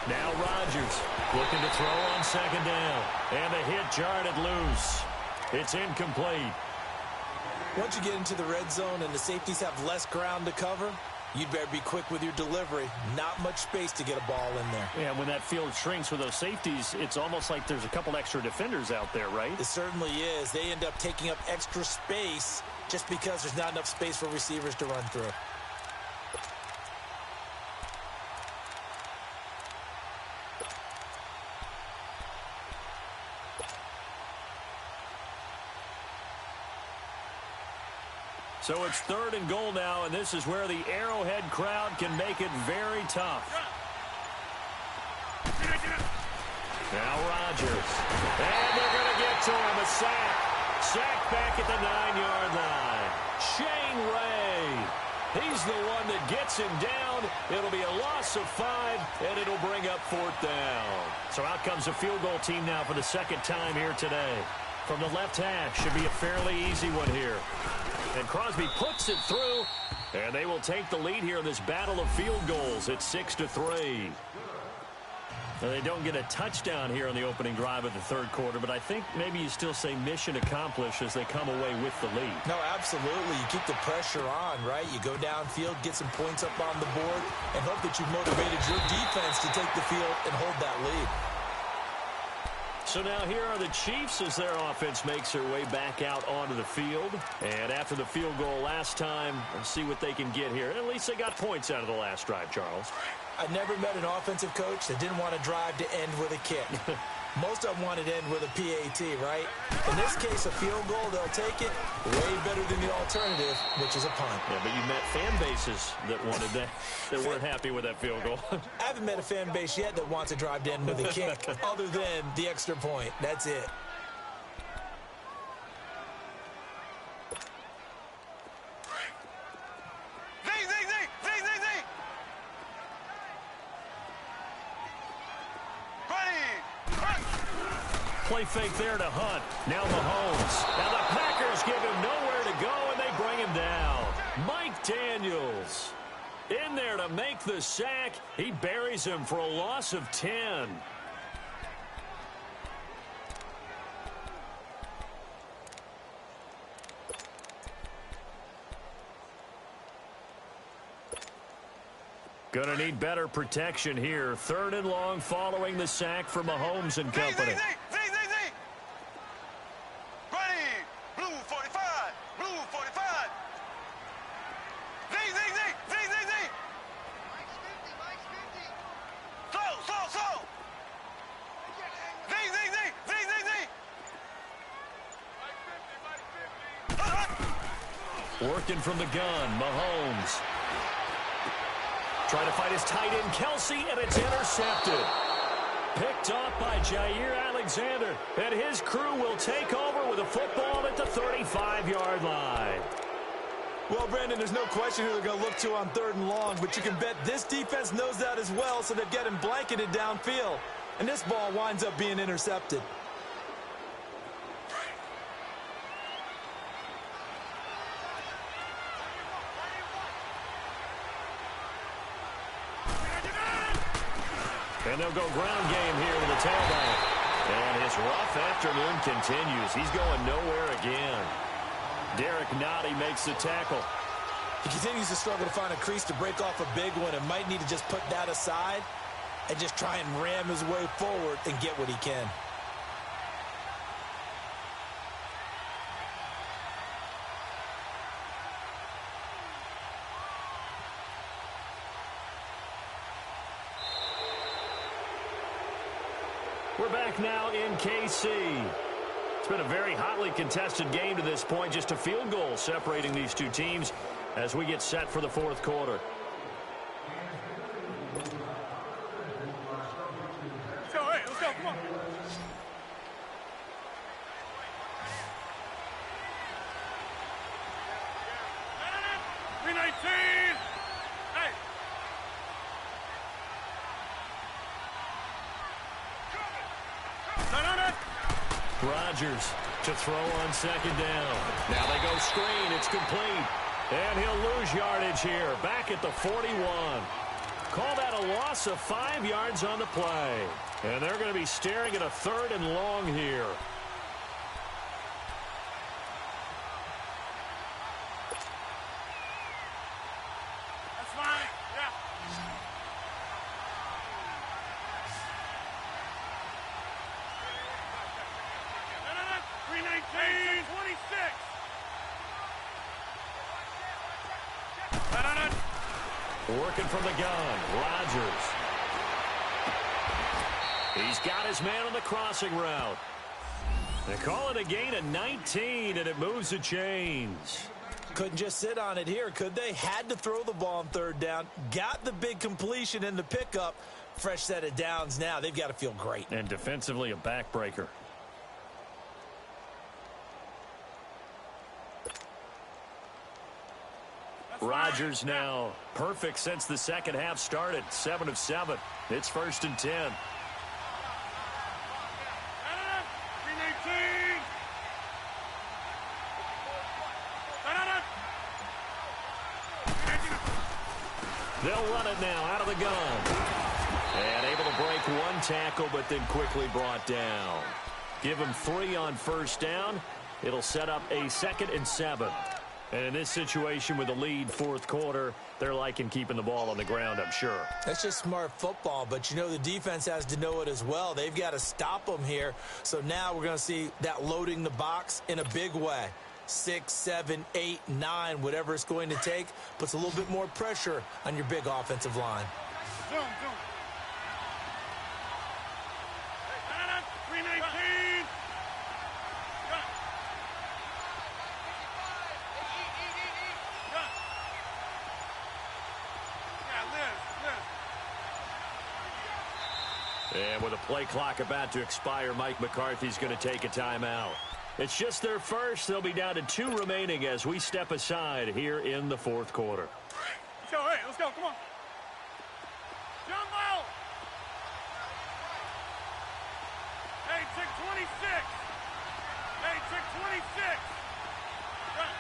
[SPEAKER 2] Now Rodgers looking to throw on second down. And the hit jarred it loose. It's incomplete.
[SPEAKER 3] Once you get into the red zone and the safeties have less ground to cover, you'd better be quick with your delivery. Not much space to get a ball in there.
[SPEAKER 2] Yeah, when that field shrinks with those safeties, it's almost like there's a couple extra defenders out there, right?
[SPEAKER 3] It certainly is. They end up taking up extra space just because there's not enough space for receivers to run through.
[SPEAKER 2] So it's 3rd and goal now, and this is where the Arrowhead crowd can make it very tough. Now Rodgers. And they're going to get to him. A sack. Sack back at the 9-yard line. Shane Ray. He's the one that gets him down. It'll be a loss of 5, and it'll bring up 4th down. So out comes a field goal team now for the 2nd time here today. From the left hash, should be a fairly easy one here. And Crosby puts it through, and they will take the lead here in this battle of field goals at 6-3. Now, they don't get a touchdown here on the opening drive of the 3rd quarter, but I think maybe you still say mission accomplished as they come away with the lead.
[SPEAKER 3] No, absolutely. You keep the pressure on, right? You go downfield, get some points up on the board, and hope that you've motivated your defense to take the field and hold that lead.
[SPEAKER 2] So now here are the Chiefs as their offense makes their way back out onto the field. And after the field goal last time, let's see what they can get here. At least they got points out of the last drive, Charles.
[SPEAKER 3] I never met an offensive coach that didn't want to drive to end with a kick. Most of them wanted to end with a PAT, right? In this case, a field goal, they'll take it way better than the alternative, which is a punt.
[SPEAKER 2] Yeah, but you met fan bases that wanted that, that weren't happy with that field goal.
[SPEAKER 3] I haven't met a fan base yet that wants to drive to end with a kick other than the extra point. That's it.
[SPEAKER 2] Play fake there to Hunt. Now Mahomes. Now the Packers give him nowhere to go, and they bring him down. Mike Daniels in there to make the sack. He buries him for a loss of 10. Gonna need better protection here. 3rd and long following the sack from Mahomes and company. Working from the gun, Mahomes. Trying to fight his tight end, Kelsey, and it's intercepted. Picked off by Jair Alexander, and his crew will take over with a football at the 35-yard line.
[SPEAKER 3] Well, Brandon, there's no question who they're going to look to on 3rd and long, but you can bet this defense knows that as well, so they've got him blanketed downfield. And this ball winds up being intercepted.
[SPEAKER 2] And they'll go ground game here with the tailback. And his rough afternoon continues. He's going nowhere again. Derek Nottie makes the tackle.
[SPEAKER 3] He continues to struggle to find a crease to break off a big one and might need to just put that aside and just try and ram his way forward and get what he can.
[SPEAKER 2] We're back now in KC. It's been a very hotly contested game to this point. Just a field goal separating these two teams as we get set for the 4th quarter.
[SPEAKER 5] Let's go, hey, let's go, come on. $319. Hey.
[SPEAKER 2] Rodgers to throw on 2nd down. Now they go screen. It's complete. And he'll lose yardage here. Back at the 41. Call that a loss of 5 yards on the play. And they're going to be staring at a 3rd and long here.
[SPEAKER 5] That's fine. Yeah. No. 319. 26. No.
[SPEAKER 2] Working from the gun, Rodgers. He's got his man on the crossing route. They call it a gain of 19, and it moves the chains.
[SPEAKER 3] Couldn't just sit on it here, could they? Had to throw the ball on third down. Got the big completion in the pickup. Fresh set of downs now. They've got to feel great.
[SPEAKER 2] And defensively, a backbreaker. Rodgers now perfect since the second half started. 7 of 7. It's 1st and 10.
[SPEAKER 5] 319.
[SPEAKER 2] They'll run it now out of the gun. And able to break one tackle, but then quickly brought down. Give him 3 on first down. It'll set up a 2nd and 7. And in this situation with the lead fourth quarter, they're liking keeping the ball on the ground, I'm sure.
[SPEAKER 3] That's just smart football, but you know the defense has to know it as well. They've got to stop them here. So now we're going to see that loading the box in a big way. 6, 7, 8, 9, whatever it's going to take, puts a little bit more pressure on your big offensive line.
[SPEAKER 5] Zoom. 319.
[SPEAKER 2] And with a play clock about to expire, Mike McCarthy's going to take a timeout. It's just their first. They'll be down to 2 remaining as we step aside here in the fourth quarter.
[SPEAKER 5] Let's go, hey, let's go, come on. Jump out. Hey, check 26. Hey, check 26. Run.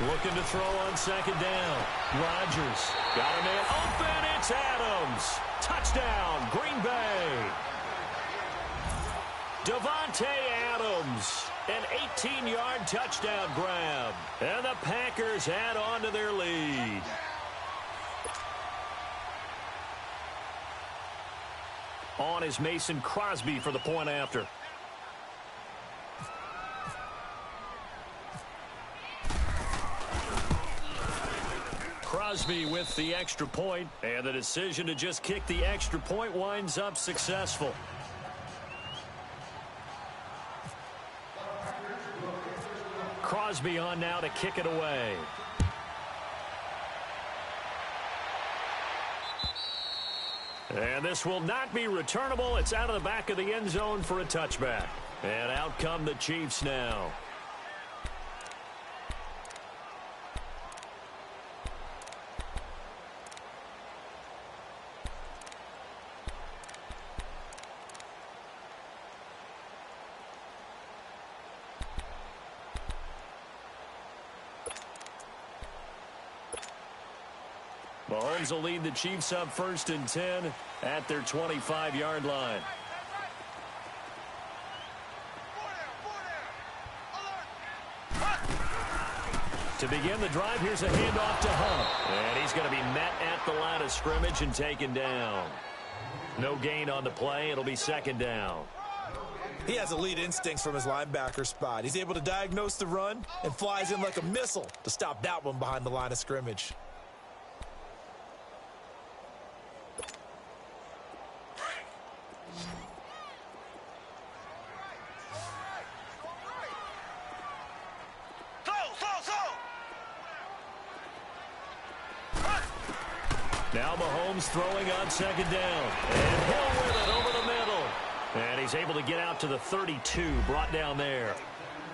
[SPEAKER 2] Looking to throw on second down. Rodgers got a man open. It's Adams. Touchdown, Green Bay. Devontae Adams, an 18-yard touchdown grab. And the Packers add on to their lead. On is Mason Crosby for the point after. Crosby with the extra point, and the decision to just kick the extra point winds up successful. Crosby on now to kick it away. And this will not be returnable. It's out of the back of the end zone for a touchback. And out come the Chiefs now. Mahomes will lead the Chiefs up 1st and 10 at their 25-yard line. To begin the drive, here's a handoff to Hunt. And he's going to be met at the line of scrimmage and taken down. No gain on the play. It'll be 2nd down.
[SPEAKER 3] He has elite instincts from his linebacker spot. He's able to diagnose the run and flies in like a missile to stop that one behind the line of scrimmage.
[SPEAKER 2] Now Mahomes throwing on 2nd down. And Hill with it over the middle. And he's able to get out to the 32, brought down there.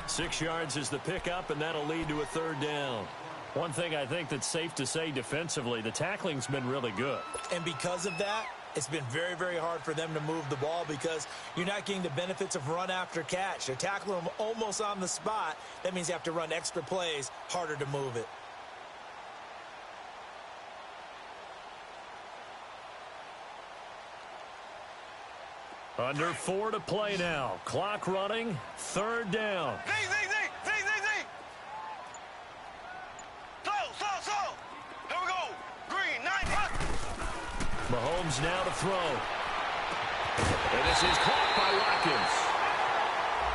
[SPEAKER 2] 6 yards is the pickup, and that'll lead to a 3rd down. One thing I think that's safe to say defensively, the tackling's been really good.
[SPEAKER 3] And because of that, it's been very, very hard for them to move the ball because you're not getting the benefits of run after catch. They're tackling them almost on the spot. That means you have to run extra plays, harder to move it.
[SPEAKER 2] Under 4 to play now. Clock running. 3rd down.
[SPEAKER 4] Z. So. Here we go. Green, 90.
[SPEAKER 2] Mahomes now to throw. And this is caught by Watkins.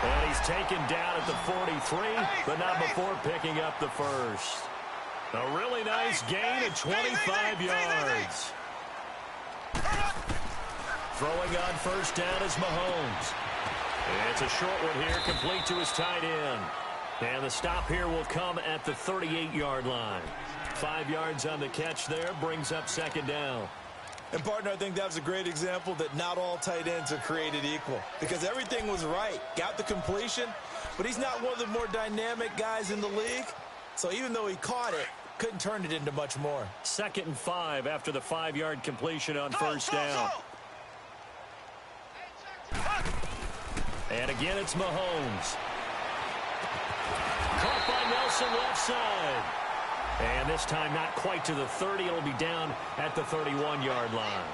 [SPEAKER 2] And he's taken down at the 43, but not before picking up the first. A really nice gain of 25 yards. Throwing on 1st down is Mahomes. It's a short one here, complete to his tight end. And the stop here will come at the 38-yard line. 5 yards on the catch there, brings up second down.
[SPEAKER 3] And, partner, I think that was a great example that not all tight ends are created equal. Because everything was right. Got the completion, but he's not one of the more dynamic guys in the league. So even though he caught it, couldn't turn it into much more.
[SPEAKER 2] 2nd and 5 after the 5-yard completion on first down. And again, it's Mahomes. Caught by Nelson left side. And this time not quite to the 30. It'll be down at the 31-yard line.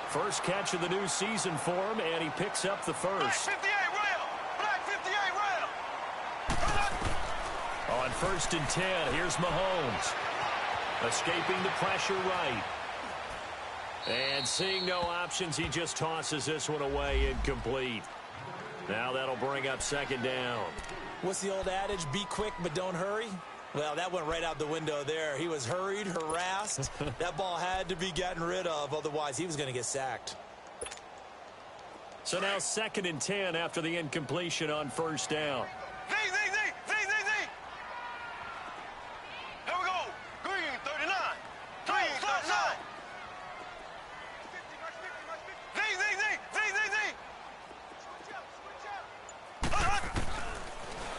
[SPEAKER 2] First catch of the new season for him, and he picks up the first.
[SPEAKER 4] Black 58 rail. Black 58 rail.
[SPEAKER 2] On 1st and 10, here's Mahomes. Escaping the pressure right. And seeing no options, he just tosses this one away, incomplete. Now that'll bring up second down.
[SPEAKER 3] What's the old adage, be quick but don't hurry? Well, that went right out the window there. He was hurried, harassed. That ball had to be gotten rid of, otherwise he was going to get sacked.
[SPEAKER 2] So now 2nd and 10 after the incompletion on first down.
[SPEAKER 4] Z. Here we go. Green 39. Green 39.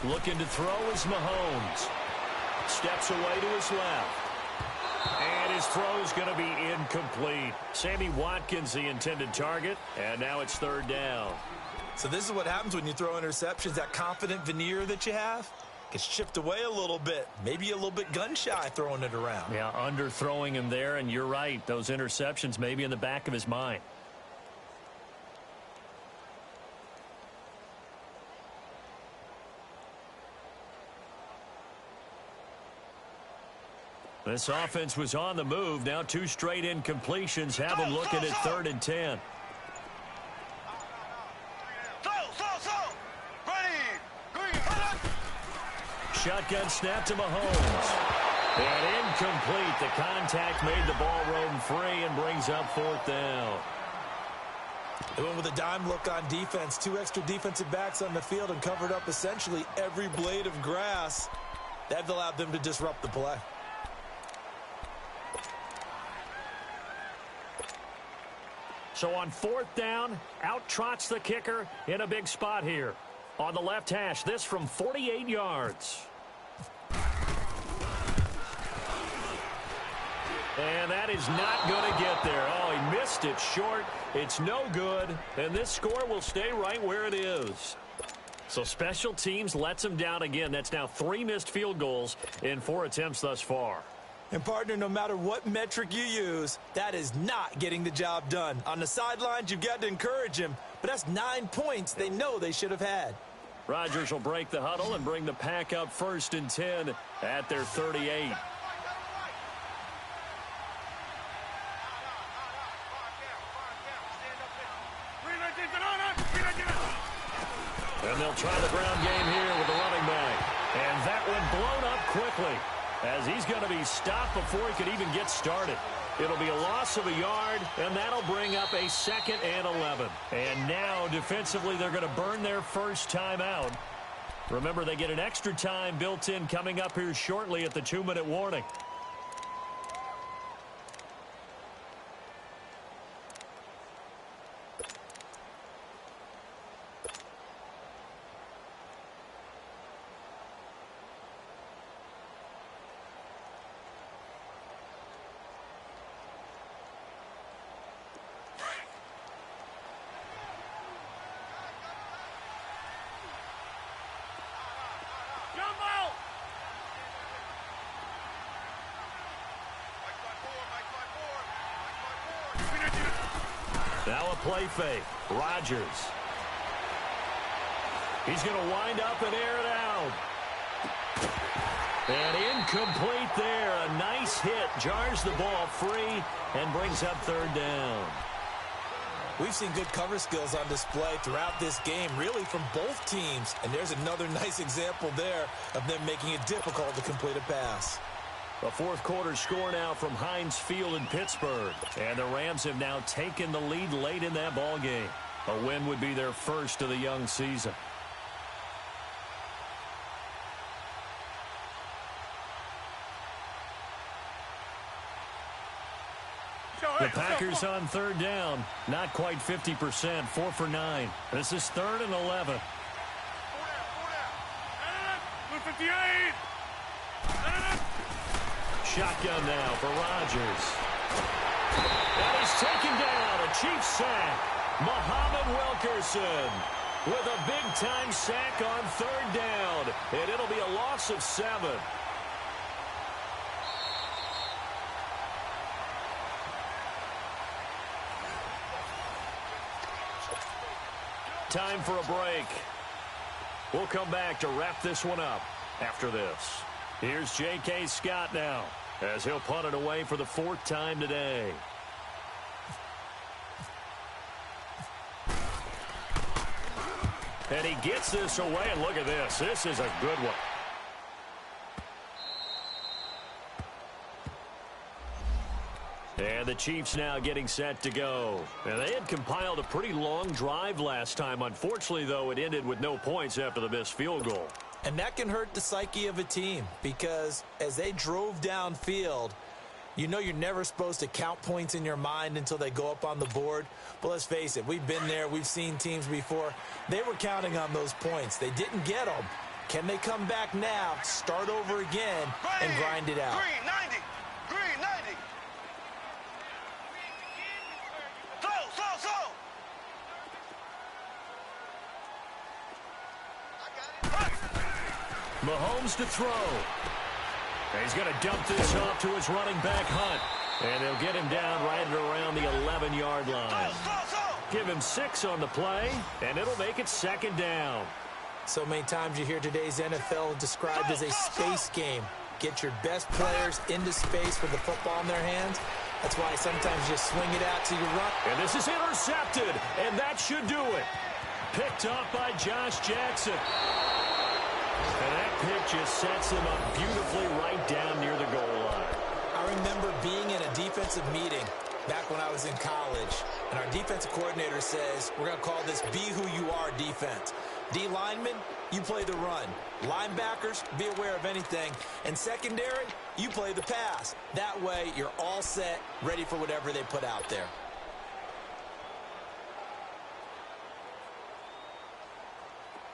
[SPEAKER 4] Z.
[SPEAKER 2] Looking to throw is Mahomes. Steps away to his left. And his throw's going to be incomplete. Sammy Watkins, the intended target, and now it's 3rd down.
[SPEAKER 3] So this is what happens when you throw interceptions. That confident veneer that you have gets chipped away a little bit. Maybe a little bit gun-shy throwing it around.
[SPEAKER 2] Yeah, underthrowing him there, and you're right. Those interceptions may be in the back of his mind. This offense was on the move. Now 2 straight incompletions have them looking at 3rd and 10. Shotgun snap to Mahomes. And incomplete. The contact made the ball roam free and brings up 4th down.
[SPEAKER 3] They went with a dime look on defense. 2 extra defensive backs on the field and covered up essentially every blade of grass. That allowed them to disrupt the play.
[SPEAKER 2] So on 4th down, out trots the kicker in a big spot here. On the left hash, this from 48 yards. And that is not going to get there. Oh, he missed it short. It's no good. And this score will stay right where it is. So special teams lets him down again. That's now 3 missed field goals in 4 attempts thus far.
[SPEAKER 3] And, partner, no matter what metric you use, that is not getting the job done. On the sidelines, you've got to encourage him, but that's 9 points they know they should have had.
[SPEAKER 2] Rodgers will break the huddle and bring the pack up 1st and 10 at their 38. And they'll try the ground game here with the running back. And that one blown up quickly, as he's going to be stopped before he could even get started. It'll be a loss of a yard, and that'll bring up a 2nd and 11. And now, defensively, they're going to burn their first timeout. Remember, they get an extra time built in coming up here shortly at the 2-minute warning. Now a play fake. Rodgers. He's going to wind up and air it out. And incomplete there. A nice hit. Jars the ball free and brings up 3rd down.
[SPEAKER 3] We've seen good cover skills on display throughout this game, really from both teams. And there's another nice example there of them making it difficult to complete a pass.
[SPEAKER 2] A 4th quarter score now from Heinz Field in Pittsburgh. And the Rams have now taken the lead late in that ball game. A win would be their first of the young season. The Packers on third down. Not quite 50%. 4 for 9. This is 3rd and 11.
[SPEAKER 5] 58.
[SPEAKER 2] Shotgun now for Rodgers. And he's taken down. A Chiefs sack. Muhammad Wilkerson with a big-time sack on 3rd down. And it'll be a loss of 7. Time for a break. We'll come back to wrap this one up after this. Here's J.K. Scott now as he'll punt it away for the 4th time today. And he gets this away, and look at this. This is a good one. And the Chiefs now getting set to go. And they had compiled a pretty long drive last time. Unfortunately, though, it ended with no points after the missed field goal.
[SPEAKER 3] And that can hurt the psyche of a team because as they drove downfield, you know you're never supposed to count points in your mind until they go up on the board. But let's face it, we've been there. We've seen teams before. They were counting on those points. They didn't get them. Can they come back now, start over again, and grind it out?
[SPEAKER 4] Green 90. Green 90. Slow.
[SPEAKER 2] Mahomes to throw. And he's going to dump this off to his running back, Hunt. And they'll get him down right at around the 11-yard line. Give him 6 on the play, and it'll make it 2nd down.
[SPEAKER 3] So many times you hear today's NFL described as a space game. Get your best players into space with the football in their hands. That's why sometimes you swing it out till you run.
[SPEAKER 2] And this is intercepted, and that should do it. Picked up by Josh Jackson. And that pick just sets him up beautifully right down near the goal line.
[SPEAKER 3] I remember being in a defensive meeting back when I was in college, and our defensive coordinator says, we're going to call this Be Who You Are defense. D linemen, you play the run. Linebackers, be aware of anything. And secondary, you play the pass. That way, you're all set, ready for whatever they put out there.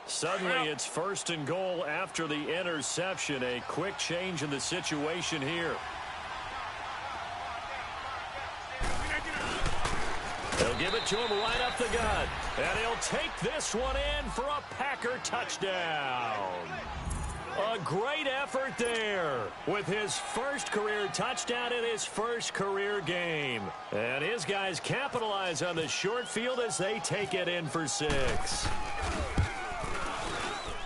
[SPEAKER 2] Suddenly, it's 1st and goal after the interception. A quick change in the situation here. They'll give it to him right up the gut. And he'll take this one in for a Packer touchdown. A great effort there with his first career touchdown in his first career game. And his guys capitalize on the short field as they take it in for 6.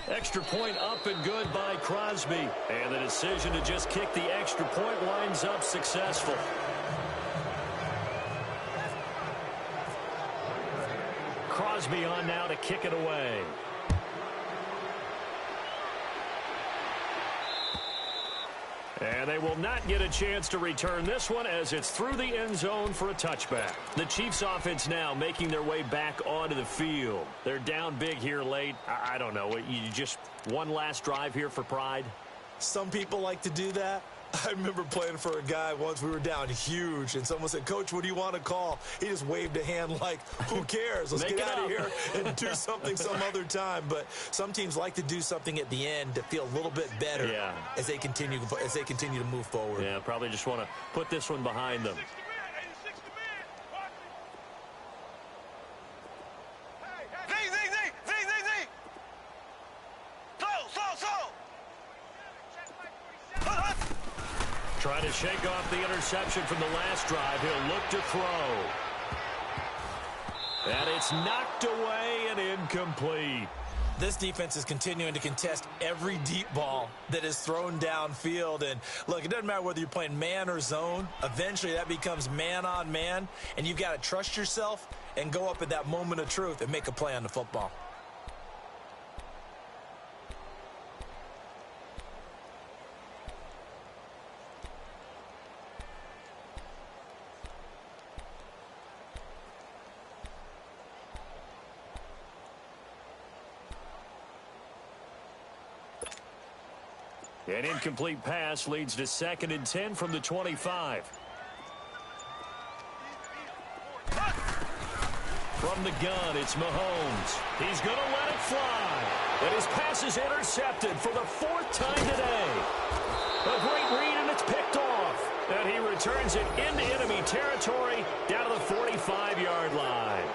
[SPEAKER 2] Extra point up and good by Crosby. And the decision to just kick the extra point winds up successful. Crosby on now to kick it away. And they will not get a chance to return this one as it's through the end zone for a touchback. The Chiefs offense now making their way back onto the field. They're down big here late. I don't know. You just one last drive here for pride?
[SPEAKER 3] Some people like to do that. I remember playing for a guy once. We were down huge, and someone said, Coach, what do you want to call? He just waved a hand like, who cares? Let's get out of here and do something some other time. But some teams like to do something at the end to feel a little bit better as they continue to move forward.
[SPEAKER 2] Yeah, probably just want to put this one behind them. Trying to shake off the interception from the last drive. He'll look to throw. And it's knocked away and incomplete.
[SPEAKER 3] This defense is continuing to contest every deep ball that is thrown downfield. And, look, it doesn't matter whether you're playing man or zone. Eventually that becomes man on man. And you've got to trust yourself and go up at that moment of truth and make a play on the football.
[SPEAKER 2] An incomplete pass leads to 2nd and 10 from the 25. From the gun, it's Mahomes. He's going to let it fly. And his pass is intercepted for the 4th time today. A great read, and it's picked off. And he returns it into enemy territory down to the 45-yard line.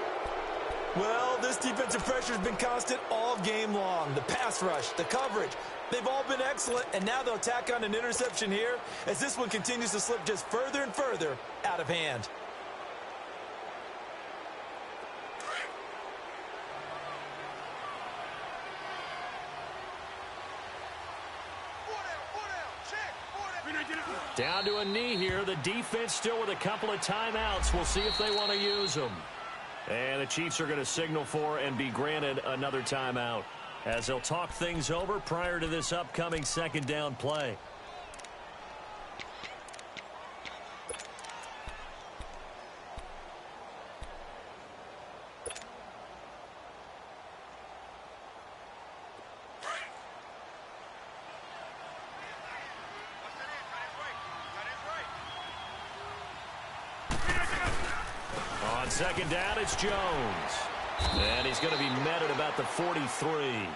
[SPEAKER 3] Well, this defensive pressure has been constant all game long. The pass rush, the coverage, they've all been excellent, and now they'll tack on an interception here as this one continues to slip just further and further out of hand.
[SPEAKER 2] Down to a knee here. The defense still with a couple of timeouts. We'll see if they want to use them. And the Chiefs are going to signal for and be granted another timeout as they'll talk things over prior to this upcoming 2nd down play. On 2nd down, it's Jones. And he's going to be met at about the 43.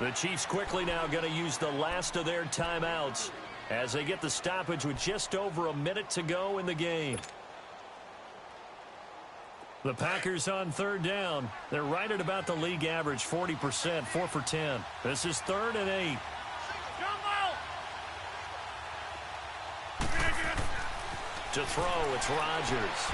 [SPEAKER 2] The Chiefs quickly now going to use the last of their timeouts as they get the stoppage with just over a minute to go in the game. The Packers on 3rd down. They're right at about the league average, 40%, 4 for 10. This is 3rd and 8. To throw, it's Rodgers.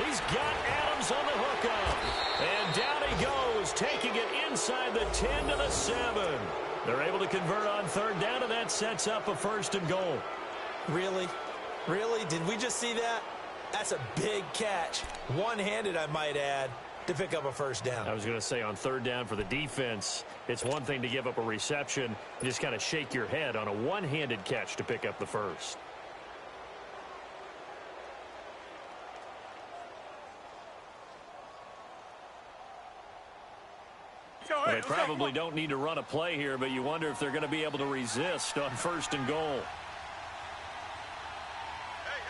[SPEAKER 2] He's got Adams on the hookup. And down he goes, taking it inside the 10 to the 7. They're able to convert on 3rd down, and that sets up a 1st and goal.
[SPEAKER 3] Really? Really? Did we just see that? That's a big catch. One-handed, I might add, to pick up a 1st down.
[SPEAKER 2] I was going to say on 3rd down for the defense, it's one thing to give up a reception. You just kind of shake your head on a one-handed catch to pick up the 1st. They probably don't need to run a play here, but you wonder if they're going to be able to resist on 1st and goal.
[SPEAKER 4] Hey.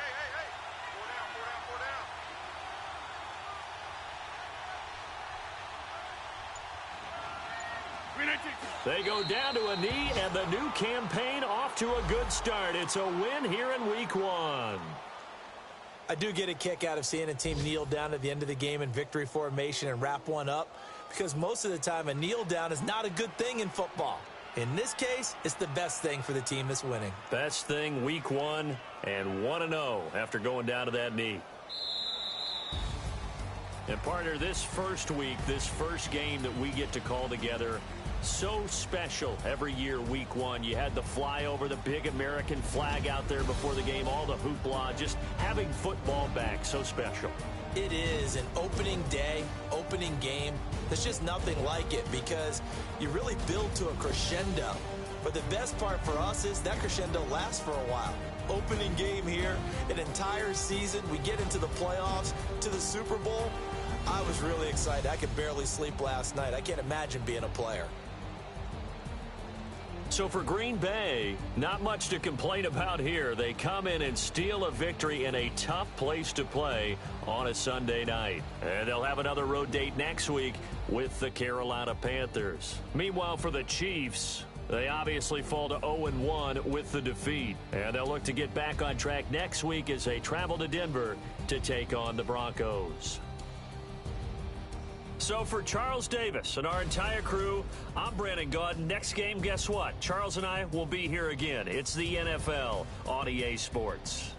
[SPEAKER 4] 4 down.
[SPEAKER 2] They go down to a knee, and the new campaign off to a good start. It's a win here in Week 1.
[SPEAKER 3] I do get a kick out of seeing a team kneel down at the end of the game in victory formation and wrap one up, because most of the time a kneel down is not a good thing in football. In this case, it's the best thing for the team that's winning.
[SPEAKER 2] Best thing Week 1 and 1-0 after going down to that knee. And partner, this first week, this first game that we get to call together, so special every year, Week 1. You had the flyover, the big American flag out there before the game, all the hoopla, just having football back, so special.
[SPEAKER 3] It is an opening day, opening game. There's just nothing like it because you really build to a crescendo. But the best part for us is that crescendo lasts for a while. Opening game here, an entire season. We get into the playoffs, to the Super Bowl. I was really excited. I could barely sleep last night. I can't imagine being a player.
[SPEAKER 2] So for Green Bay, not much to complain about here. They come in and steal a victory in a tough place to play on a Sunday night. And they'll have another road date next week with the Carolina Panthers. Meanwhile, for the Chiefs, they obviously fall to 0-1 with the defeat. And they'll look to get back on track next week as they travel to Denver to take on the Broncos. So for Charles Davis and our entire crew, I'm Brandon Gaudin. Next game, guess what? Charles and I will be here again. It's the NFL on EA Sports.